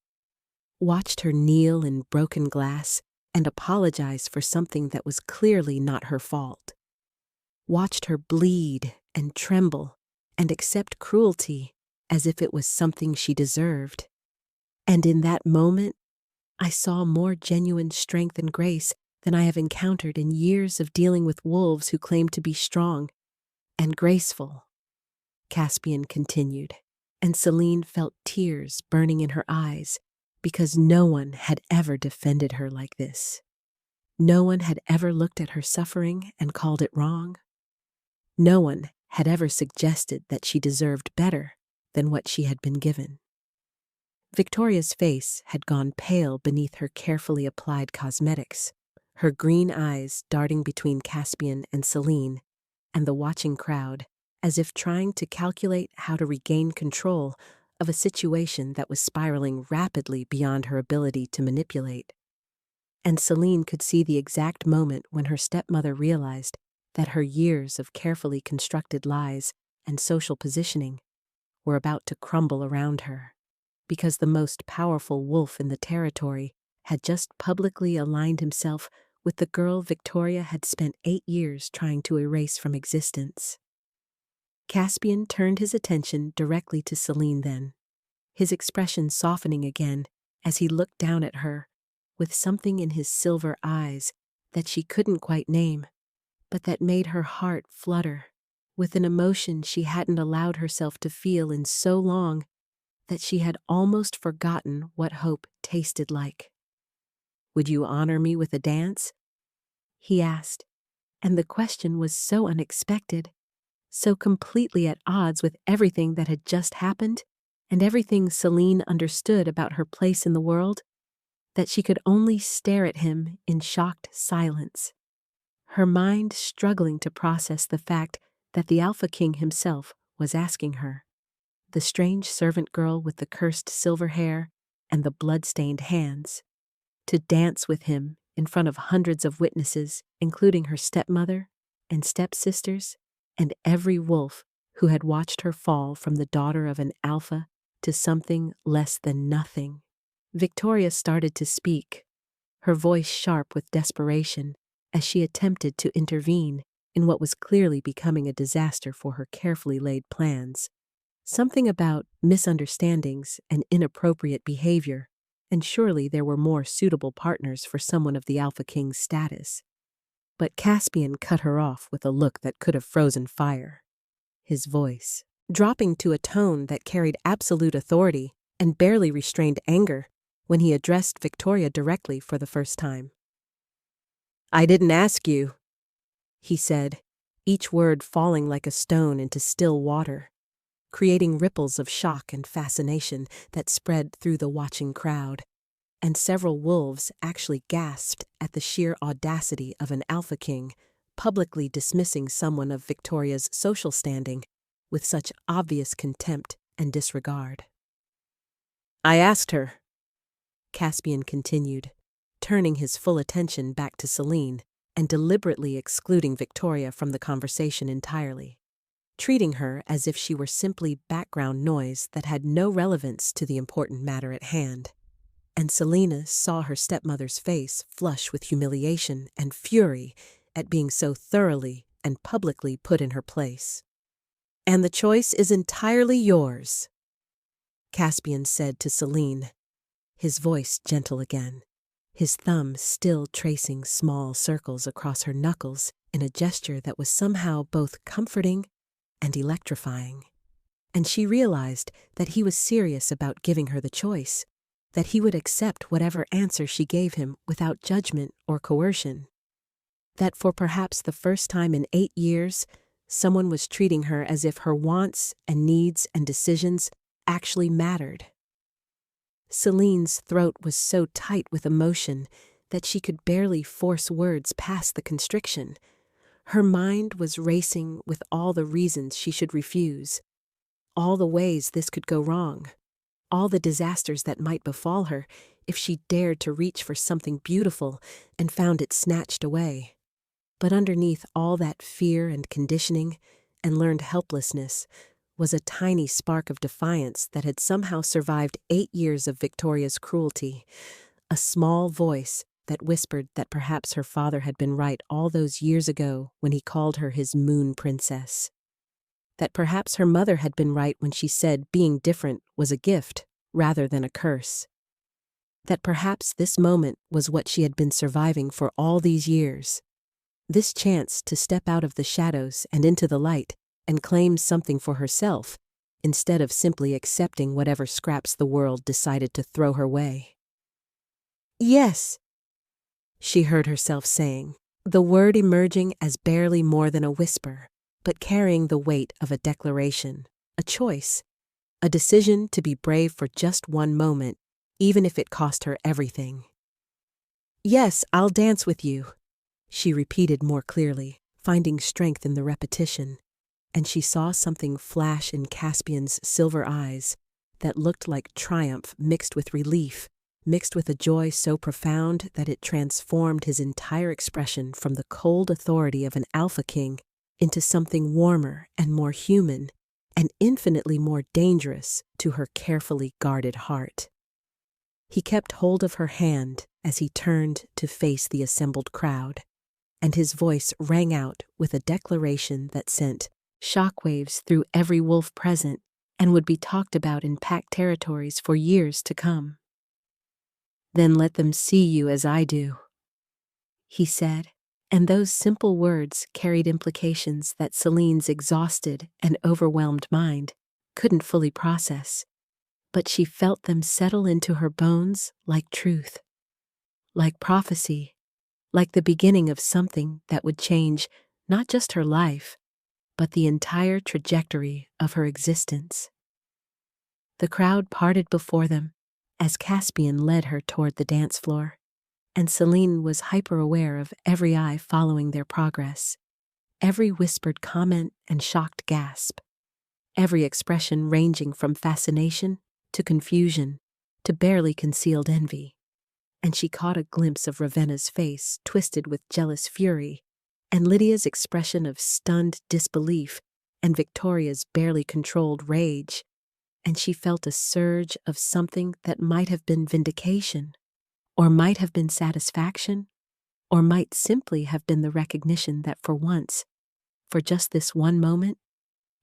watched her kneel in broken glass and apologize for something that was clearly not her fault, watched her bleed and tremble and accept cruelty as if it was something she deserved. And in that moment, I saw more genuine strength and grace than I have encountered in years of dealing with wolves who claimed to be strong and graceful, Caspian continued, and Celine felt tears burning in her eyes because no one had ever defended her like this. No one had ever looked at her suffering and called it wrong. No one had ever suggested that she deserved better than what she had been given. Victoria's face had gone pale beneath her carefully applied cosmetics, her green eyes darting between Caspian and Celine and the watching crowd, as if trying to calculate how to regain control of a situation that was spiraling rapidly beyond her ability to manipulate. And Celine could see the exact moment when her stepmother realized that her years of carefully constructed lies and social positioning were about to crumble around her, because the most powerful wolf in the territory had just publicly aligned himself with the girl Victoria had spent 8 years trying to erase from existence. Caspian turned his attention directly to Celine then, his expression softening again as he looked down at her, with something in his silver eyes that she couldn't quite name, but that made her heart flutter, with an emotion she hadn't allowed herself to feel in so long that she had almost forgotten what hope tasted like. "Would you honor me with a dance?" he asked, and the question was so unexpected, so completely at odds with everything that had just happened and everything Celine understood about her place in the world, that she could only stare at him in shocked silence, her mind struggling to process the fact that the Alpha King himself was asking her, the strange servant girl with the cursed silver hair and the blood-stained hands, to dance with him in front of hundreds of witnesses, including her stepmother and stepsisters and every wolf who had watched her fall from the daughter of an alpha to something less than nothing. Victoria started to speak, her voice sharp with desperation, as she attempted to intervene in what was clearly becoming a disaster for her carefully laid plans. Something about misunderstandings and inappropriate behavior, and surely there were more suitable partners for someone of the Alpha King's status. But Caspian cut her off with a look that could have frozen fire. His voice, dropping to a tone that carried absolute authority and barely restrained anger when he addressed Victoria directly for the first time. "I didn't ask you," he said, each word falling like a stone into still water, creating ripples of shock and fascination that spread through the watching crowd, and several wolves actually gasped at the sheer audacity of an Alpha King publicly dismissing someone of Victoria's social standing with such obvious contempt and disregard. "I asked her," Caspian continued, turning his full attention back to Celine and deliberately excluding Victoria from the conversation entirely, treating her as if she were simply background noise that had no relevance to the important matter at hand. And Selina saw her stepmother's face flush with humiliation and fury at being so thoroughly and publicly put in her place. "And the choice is entirely yours," Caspian said to Celine, his voice gentle again, his thumb still tracing small circles across her knuckles in a gesture that was somehow both comforting and electrifying. And she realized that he was serious about giving her the choice, that he would accept whatever answer she gave him without judgment or coercion. That for perhaps the first time in 8 years, someone was treating her as if her wants and needs and decisions actually mattered. Celine's throat was so tight with emotion that she could barely force words past the constriction. Her mind was racing with all the reasons she should refuse, all the ways this could go wrong, all the disasters that might befall her if she dared to reach for something beautiful and found it snatched away. But underneath all that fear and conditioning and learned helplessness was a tiny spark of defiance that had somehow survived 8 years of Victoria's cruelty, a small voice that whispered that perhaps her father had been right all those years ago when he called her his moon princess, that perhaps her mother had been right when she said being different was a gift rather than a curse, that perhaps this moment was what she had been surviving for all these years, this chance to step out of the shadows and into the light and claim something for herself, instead of simply accepting whatever scraps the world decided to throw her way. "Yes," she heard herself saying, the word emerging as barely more than a whisper, but carrying the weight of a declaration, a choice, a decision to be brave for just one moment, even if it cost her everything. "Yes, I'll dance with you," she repeated more clearly, finding strength in the repetition, and she saw something flash in Caspian's silver eyes that looked like triumph mixed with relief, mixed with a joy so profound that it transformed his entire expression from the cold authority of an alpha king into something warmer and more human and infinitely more dangerous to her carefully guarded heart. He kept hold of her hand as he turned to face the assembled crowd, and his voice rang out with a declaration that sent shockwaves through every wolf present and would be talked about in packed territories for years to come. "Then let them see you as I do," he said, and those simple words carried implications that Celine's exhausted and overwhelmed mind couldn't fully process, but she felt them settle into her bones like truth, like prophecy, like the beginning of something that would change not just her life, but the entire trajectory of her existence. The crowd parted before them as Caspian led her toward the dance floor, and Celine was hyper-aware of every eye following their progress, every whispered comment and shocked gasp, every expression ranging from fascination to confusion to barely concealed envy. And she caught a glimpse of Ravenna's face twisted with jealous fury, and Lydia's expression of stunned disbelief, and Victoria's barely controlled rage, and she felt a surge of something that might have been vindication, or might have been satisfaction, or might simply have been the recognition that for once, for just this one moment,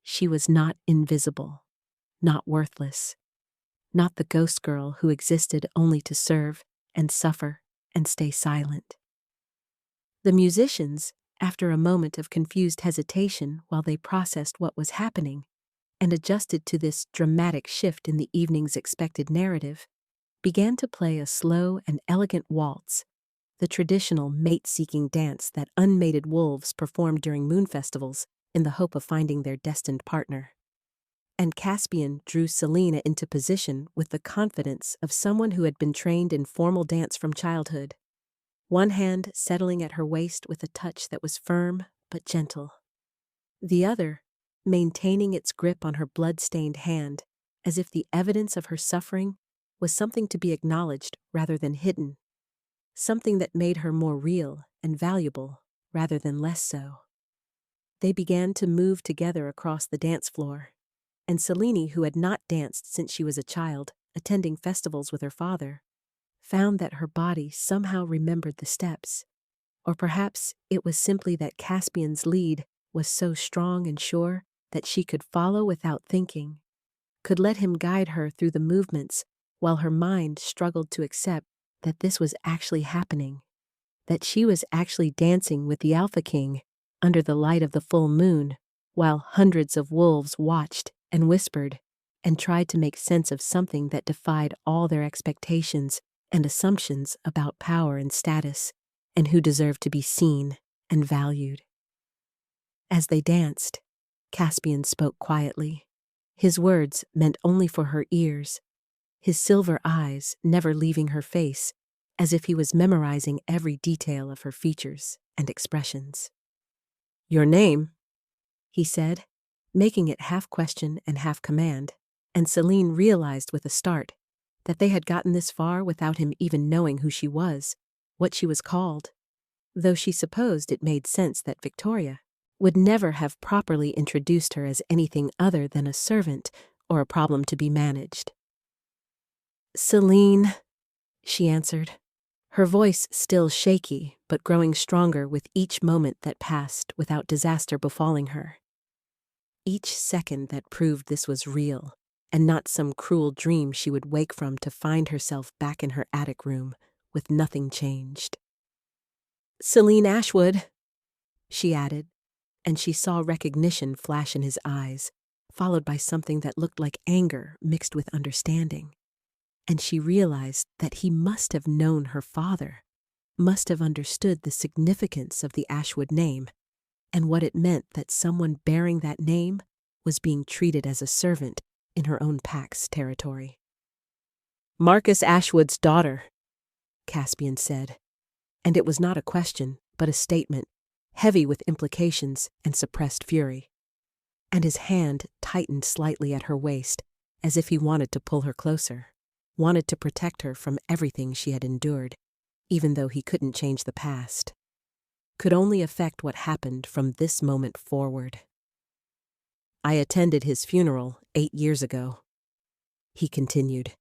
she was not invisible, not worthless, not the ghost girl who existed only to serve and suffer and stay silent. The musicians, after a moment of confused hesitation while they processed what was happening and adjusted to this dramatic shift in the evening's expected narrative, began to play a slow and elegant waltz, the traditional mate-seeking dance that unmated wolves performed during moon festivals in the hope of finding their destined partner. And Caspian drew Selina into position with the confidence of someone who had been trained in formal dance from childhood, one hand settling at her waist with a touch that was firm but gentle, the other maintaining its grip on her blood-stained hand as if the evidence of her suffering was something to be acknowledged rather than hidden, something that made her more real and valuable rather than less so. They began to move together across the dance floor, and Selene, who had not danced since she was a child, attending festivals with her father, found that her body somehow remembered the steps, or perhaps it was simply that Caspian's lead was so strong and sure that she could follow without thinking, could let him guide her through the movements while her mind struggled to accept that this was actually happening, that she was actually dancing with the Alpha King under the light of the full moon, while hundreds of wolves watched and whispered and tried to make sense of something that defied all their expectations and assumptions about power and status, and who deserved to be seen and valued. As they danced, Caspian spoke quietly. His words meant only for her ears, his silver eyes never leaving her face, as if he was memorizing every detail of her features and expressions. "Your name?" he said, making it half question and half command, and Selene realized with a start that they had gotten this far without him even knowing who she was, what she was called, though she supposed it made sense that Victoria would never have properly introduced her as anything other than a servant or a problem to be managed. "Selene," she answered, her voice still shaky but growing stronger with each moment that passed without disaster befalling her. Each second that proved this was real, and not some cruel dream she would wake from to find herself back in her attic room with nothing changed. "Selene Ashwood," she added, and she saw recognition flash in his eyes, followed by something that looked like anger mixed with understanding. And she realized that he must have known her father, must have understood the significance of the Ashwood name, and what it meant that someone bearing that name was being treated as a servant in her own pack's territory. "Marcus Ashwood's daughter," Caspian said, and it was not a question, but a statement, heavy with implications and suppressed fury. And his hand tightened slightly at her waist, as if he wanted to pull her closer, wanted to protect her from everything she had endured, even though he couldn't change the past, could only affect what happened from this moment forward. "I attended his funeral 8 years ago," he continued,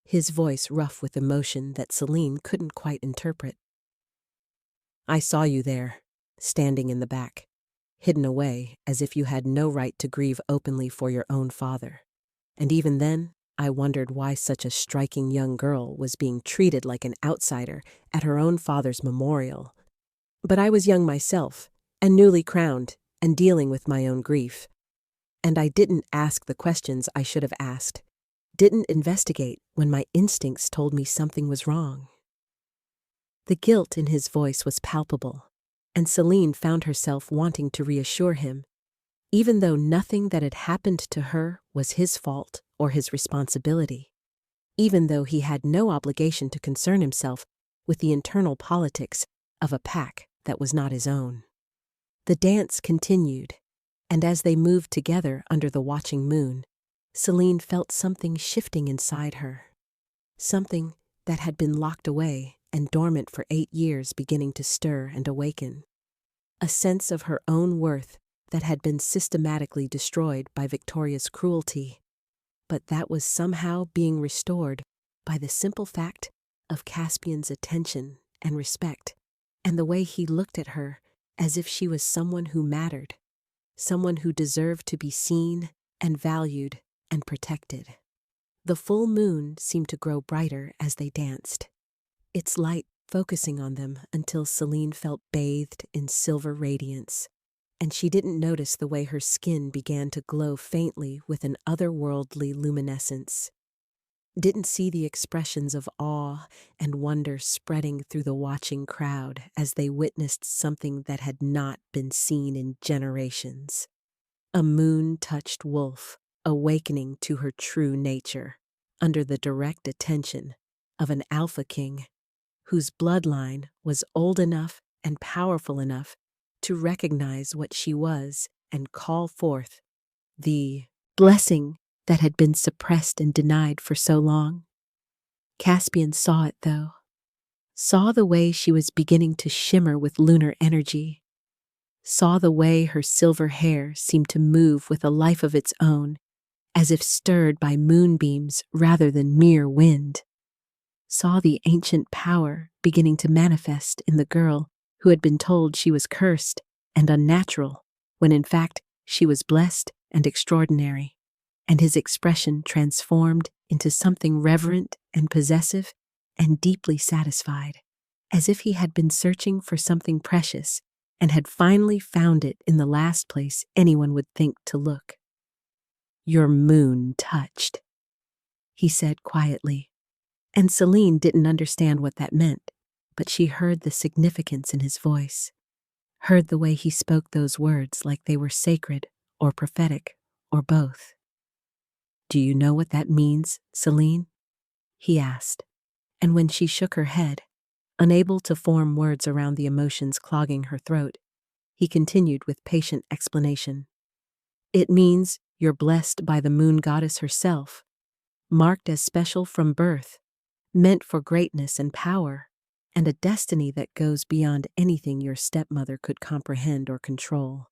his voice rough with emotion that Celine couldn't quite interpret. "I saw you there, standing in the back, hidden away as if you had no right to grieve openly for your own father. And even then, I wondered why such a striking young girl was being treated like an outsider at her own father's memorial. But I was young myself, and newly crowned, and dealing with my own grief. And I didn't ask the questions I should have asked, didn't investigate when my instincts told me something was wrong." The guilt in his voice was palpable, and Celine found herself wanting to reassure him, even though nothing that had happened to her was his fault or his responsibility, even though he had no obligation to concern himself with the internal politics of a pack that was not his own. The dance continued, and as they moved together under the watching moon, Celine felt something shifting inside her, something that had been locked away and dormant for 8 years beginning to stir and awaken, a sense of her own worth that had been systematically destroyed by Victoria's cruelty, but that was somehow being restored by the simple fact of Caspian's attention and respect, and the way he looked at her as if she was someone who mattered, someone who deserved to be seen and valued and protected. The full moon seemed to grow brighter as they danced, its light focusing on them until Celine felt bathed in silver radiance, and she didn't notice the way her skin began to glow faintly with an otherworldly luminescence. Didn't see the expressions of awe and wonder spreading through the watching crowd as they witnessed something that had not been seen in generations. A moon-touched wolf awakening to her true nature under the direct attention of an alpha king whose bloodline was old enough and powerful enough to recognize what she was and call forth the blessing that had been suppressed and denied for so long. Caspian saw it, though. Saw the way she was beginning to shimmer with lunar energy. Saw the way her silver hair seemed to move with a life of its own, as if stirred by moonbeams rather than mere wind. Saw the ancient power beginning to manifest in the girl who had been told she was cursed and unnatural, when in fact she was blessed and extraordinary, and his expression transformed into something reverent and possessive and deeply satisfied, as if he had been searching for something precious and had finally found it in the last place anyone would think to look. "Your moon touched," he said quietly, and Celine didn't understand what that meant, but she heard the significance in his voice, heard the way he spoke those words like they were sacred or prophetic or both. "Do you know what that means, Celine?" he asked, and when she shook her head, unable to form words around the emotions clogging her throat, he continued with patient explanation. "It means you're blessed by the moon goddess herself, marked as special from birth, meant for greatness and power, and a destiny that goes beyond anything your stepmother could comprehend or control.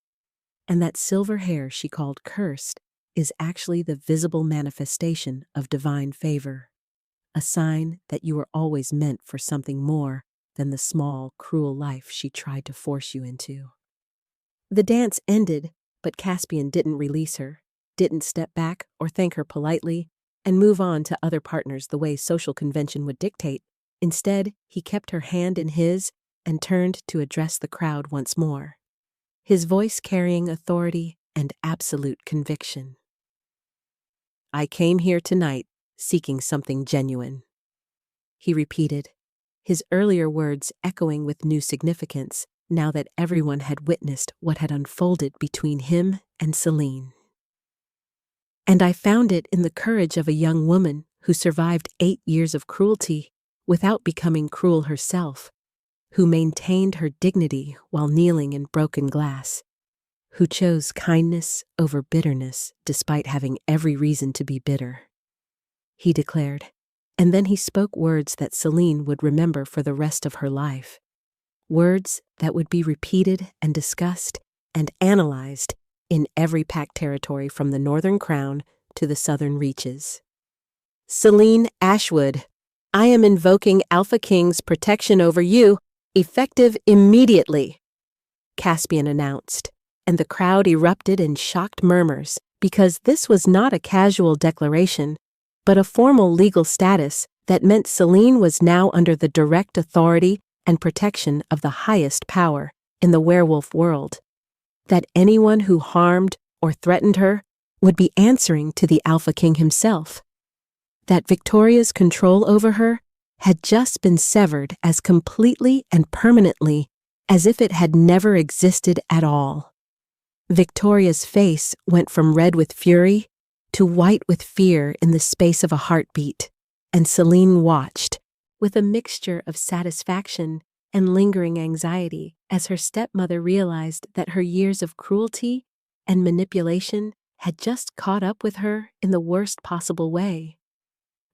And that silver hair she called cursed is actually the visible manifestation of divine favor, a sign that you were always meant for something more than the small, cruel life she tried to force you into." The dance ended, but Caspian didn't release her, didn't step back or thank her politely and move on to other partners the way social convention would dictate. Instead, he kept her hand in his and turned to address the crowd once more, his voice carrying authority and absolute conviction. "I came here tonight seeking something genuine," he repeated, his earlier words echoing with new significance now that everyone had witnessed what had unfolded between him and Selene. And I found it in the courage of a young woman who survived 8 years of cruelty without becoming cruel herself, who maintained her dignity while kneeling in broken glass, who chose kindness over bitterness despite having every reason to be bitter. He declared, and then he spoke words that Selene would remember for the rest of her life. Words that would be repeated and discussed and analyzed in every pack territory from the Northern Crown to the Southern Reaches. Selene Ashwood, I am invoking Alpha King's protection over you, effective immediately, Caspian announced, and the crowd erupted in shocked murmurs because this was not a casual declaration, but a formal legal status that meant Selene was now under the direct authority and protection of the highest power in the werewolf world, that anyone who harmed or threatened her would be answering to the Alpha King himself, that Victoria's control over her had just been severed as completely and permanently as if it had never existed at all. Victoria's face went from red with fury to white with fear in the space of a heartbeat, and Selene watched, with a mixture of satisfaction and lingering anxiety, as her stepmother realized that her years of cruelty and manipulation had just caught up with her in the worst possible way,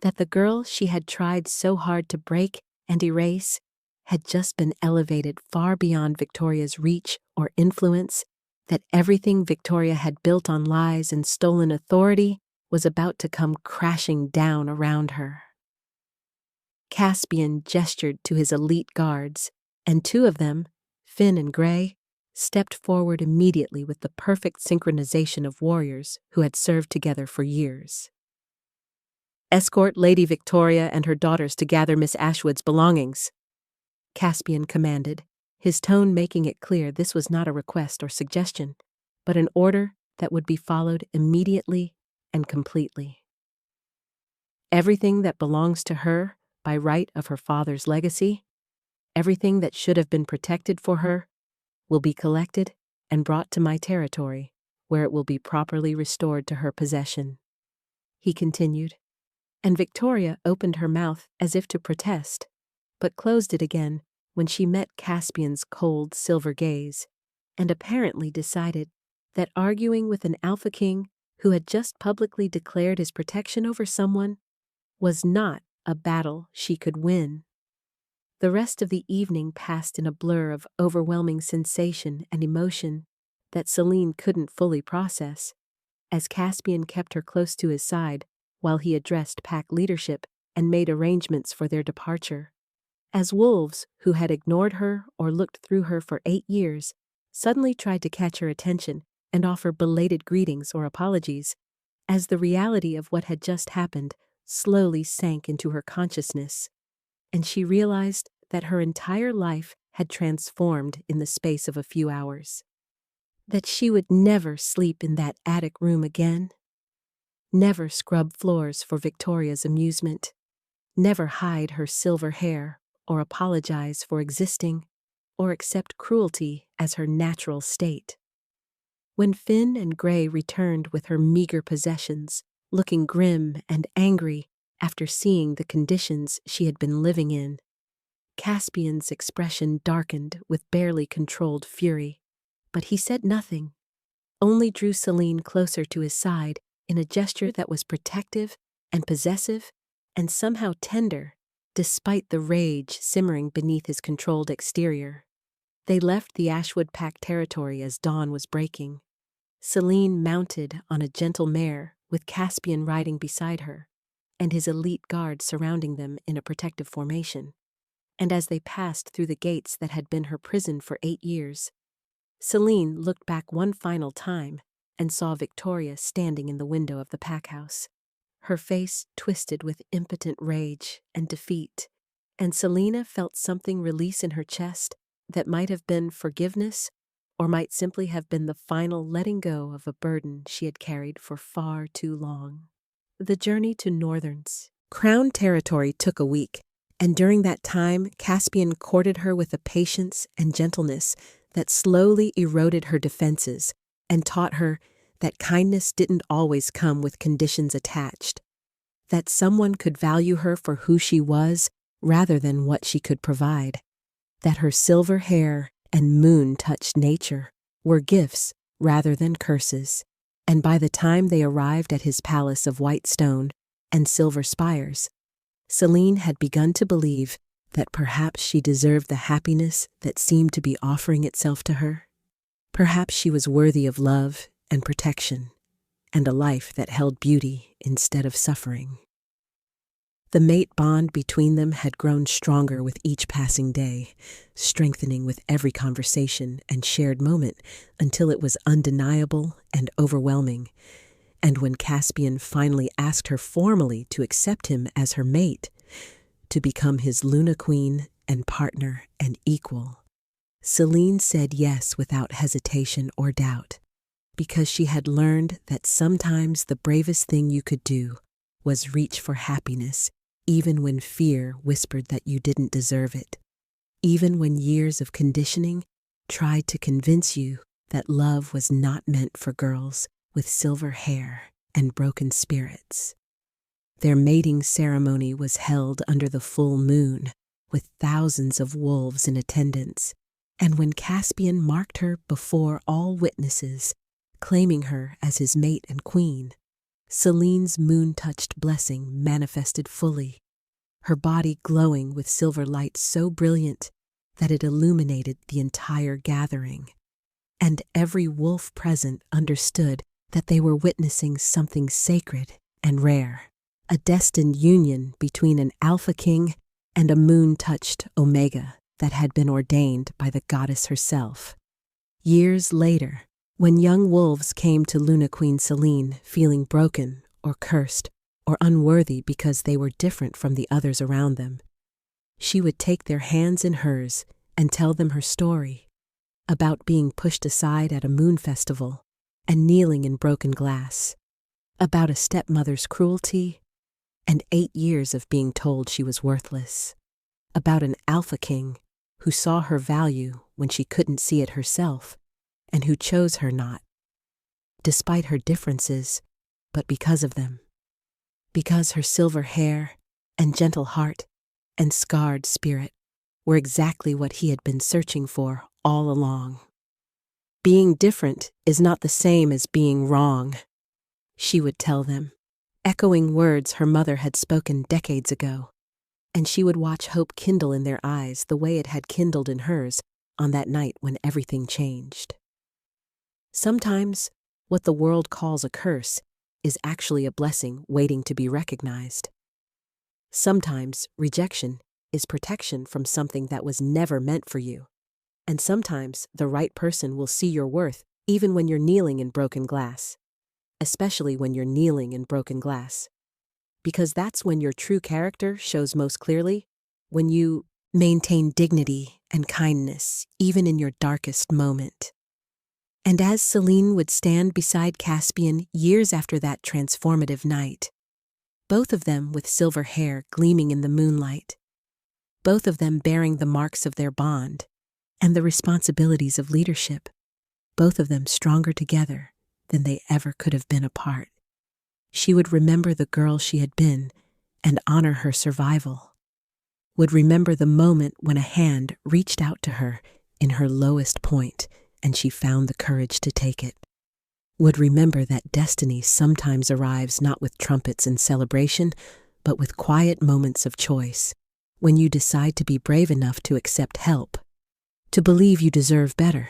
that the girl she had tried so hard to break and erase had just been elevated far beyond Victoria's reach or influence, that everything Victoria had built on lies and stolen authority was about to come crashing down around her. Caspian gestured to his elite guards, and 2 of them, Finn and Gray, stepped forward immediately with the perfect synchronization of warriors who had served together for years. Escort Lady Victoria and her daughters to gather Miss Ashwood's belongings, Caspian commanded, his tone making it clear this was not a request or suggestion, but an order that would be followed immediately and completely. Everything that belongs to her by right of her father's legacy, everything that should have been protected for her, will be collected and brought to my territory, where it will be properly restored to her possession, he continued, and Victoria opened her mouth as if to protest, but closed it again when she met Caspian's cold silver gaze, and apparently decided that arguing with an Alpha King who had just publicly declared his protection over someone was not a battle she could win. The rest of the evening passed in a blur of overwhelming sensation and emotion that Selene couldn't fully process, as Caspian kept her close to his side while he addressed pack leadership and made arrangements for their departure. As wolves who had ignored her or looked through her for 8 years suddenly tried to catch her attention and offer belated greetings or apologies, as the reality of what had just happened slowly sank into her consciousness, and she realized that her entire life had transformed in the space of a few hours, that she would never sleep in that attic room again, never scrub floors for Victoria's amusement, never hide her silver hair or apologize for existing, or accept cruelty as her natural state. When Finn and Gray returned with her meager possessions, looking grim and angry after seeing the conditions she had been living in, Caspian's expression darkened with barely controlled fury, but he said nothing, only drew Selene closer to his side in a gesture that was protective and possessive and somehow tender, despite the rage simmering beneath his controlled exterior. They left the Ashwood Pack territory as dawn was breaking. Selene mounted on a gentle mare with Caspian riding beside her, and his elite guard surrounding them in a protective formation. And as they passed through the gates that had been her prison for 8 years, Selene looked back one final time and saw Victoria standing in the window of the pack house, her face twisted with impotent rage and defeat, and Selena felt something release in her chest that might have been forgiveness or might simply have been the final letting go of a burden she had carried for far too long. The journey to Northern's Crown territory took a week, And during that time, Caspian courted her with a patience and gentleness that slowly eroded her defenses and taught her that kindness didn't always come with conditions attached, that someone could value her for who she was rather than what she could provide, that her silver hair and moon-touched nature were gifts rather than curses. And by the time they arrived at his palace of white stone and silver spires, Selene had begun to believe that perhaps she deserved the happiness that seemed to be offering itself to her. Perhaps she was worthy of love and protection, and a life that held beauty instead of suffering. The mate bond between them had grown stronger with each passing day, strengthening with every conversation and shared moment until it was undeniable and overwhelming. And when Caspian finally asked her formally to accept him as her mate, to become his Luna Queen and partner and equal, Selene said yes without hesitation or doubt, because she had learned that sometimes the bravest thing you could do was reach for happiness, even when fear whispered that you didn't deserve it, even when years of conditioning tried to convince you that love was not meant for girls with silver hair and broken spirits. Their mating ceremony was held under the full moon, with thousands of wolves in attendance, and when Caspian marked her before all witnesses, claiming her as his mate and queen, Selene's moon-touched blessing manifested fully, her body glowing with silver light so brilliant that it illuminated the entire gathering. And every wolf present understood that they were witnessing something sacred and rare, a destined union between an alpha king and a moon-touched omega that had been ordained by the goddess herself. Years later, when young wolves came to Luna Queen Selene feeling broken or cursed or unworthy because they were different from the others around them, she would take their hands in hers and tell them her story about being pushed aside at a moon festival and kneeling in broken glass, about a stepmother's cruelty and 8 years of being told she was worthless, about an alpha king who saw her value when she couldn't see it herself and who chose her not, despite her differences, but because of them. Because her silver hair and gentle heart and scarred spirit were exactly what he had been searching for all along. Being different is not the same as being wrong, she would tell them, echoing words her mother had spoken decades ago, and she would watch hope kindle in their eyes the way it had kindled in hers on that night when everything changed. Sometimes, what the world calls a curse is actually a blessing waiting to be recognized. Sometimes, rejection is protection from something that was never meant for you. And sometimes, the right person will see your worth even when you're kneeling in broken glass. Especially when you're kneeling in broken glass. Because that's when your true character shows most clearly, when you maintain dignity and kindness even in your darkest moment. And as Selene would stand beside Caspian years after that transformative night, both of them with silver hair gleaming in the moonlight, both of them bearing the marks of their bond and the responsibilities of leadership, both of them stronger together than they ever could have been apart, she would remember the girl she had been and honor her survival, would remember the moment when a hand reached out to her in her lowest point and she found the courage to take it, would remember that destiny sometimes arrives not with trumpets and celebration, but with quiet moments of choice, when you decide to be brave enough to accept help, to believe you deserve better,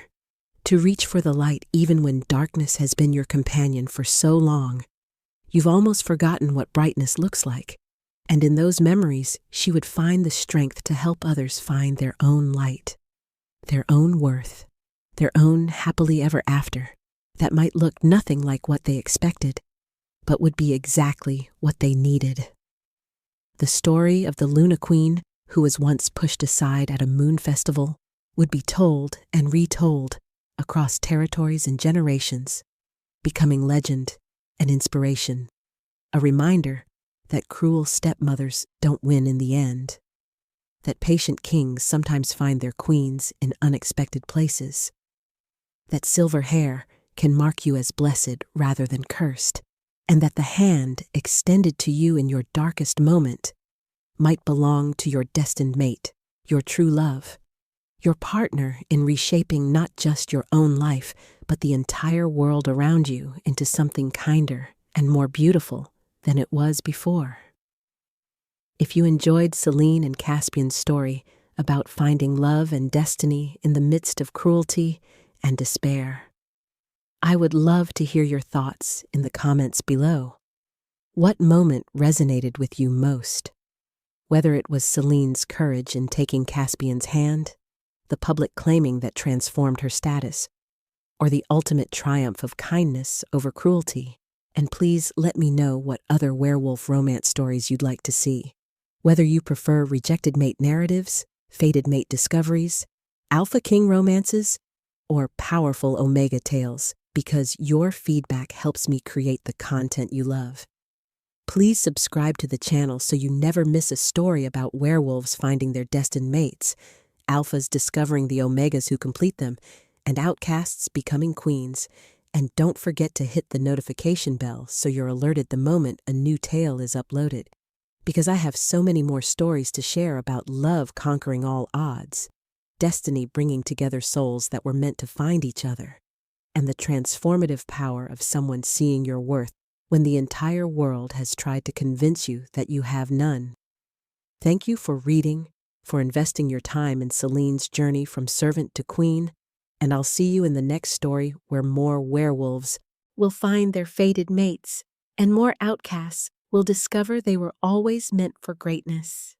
to reach for the light even when darkness has been your companion for so long, you've almost forgotten what brightness looks like. And in those memories, she would find the strength to help others find their own light, their own worth, their own happily ever after, that might look nothing like what they expected, but would be exactly what they needed. The story of the Luna Queen, who was once pushed aside at a moon festival, would be told and retold across territories and generations, becoming legend and inspiration, a reminder that cruel stepmothers don't win in the end. that patient kings sometimes find their queens in unexpected places, that silver hair can mark you as blessed rather than cursed, and that the hand extended to you in your darkest moment might belong to your destined mate, your true love, your partner in reshaping not just your own life, but the entire world around you into something kinder and more beautiful than it was before. If you enjoyed Celine and Caspian's story about finding love and destiny in the midst of cruelty and despair, I would love to hear your thoughts in the comments below. What moment resonated with you most? Whether it was Celine's courage in taking Caspian's hand, the public claiming that transformed her status, or the ultimate triumph of kindness over cruelty. And please let me know what other werewolf romance stories you'd like to see. Whether you prefer rejected mate narratives, fated mate discoveries, alpha king romances, or powerful omega tales, because your feedback helps me create the content you love. Please subscribe to the channel so you never miss a story about werewolves finding their destined mates, alphas discovering the omegas who complete them, and outcasts becoming queens. And don't forget to hit the notification bell so you're alerted the moment a new tale is uploaded. Because I have so many more stories to share about love conquering all odds, destiny bringing together souls that were meant to find each other, and the transformative power of someone seeing your worth when the entire world has tried to convince you that you have none. Thank you for reading, for investing your time in Celine's journey from servant to queen, and I'll see you in the next story where more werewolves will find their fated mates, and more outcasts will discover they were always meant for greatness.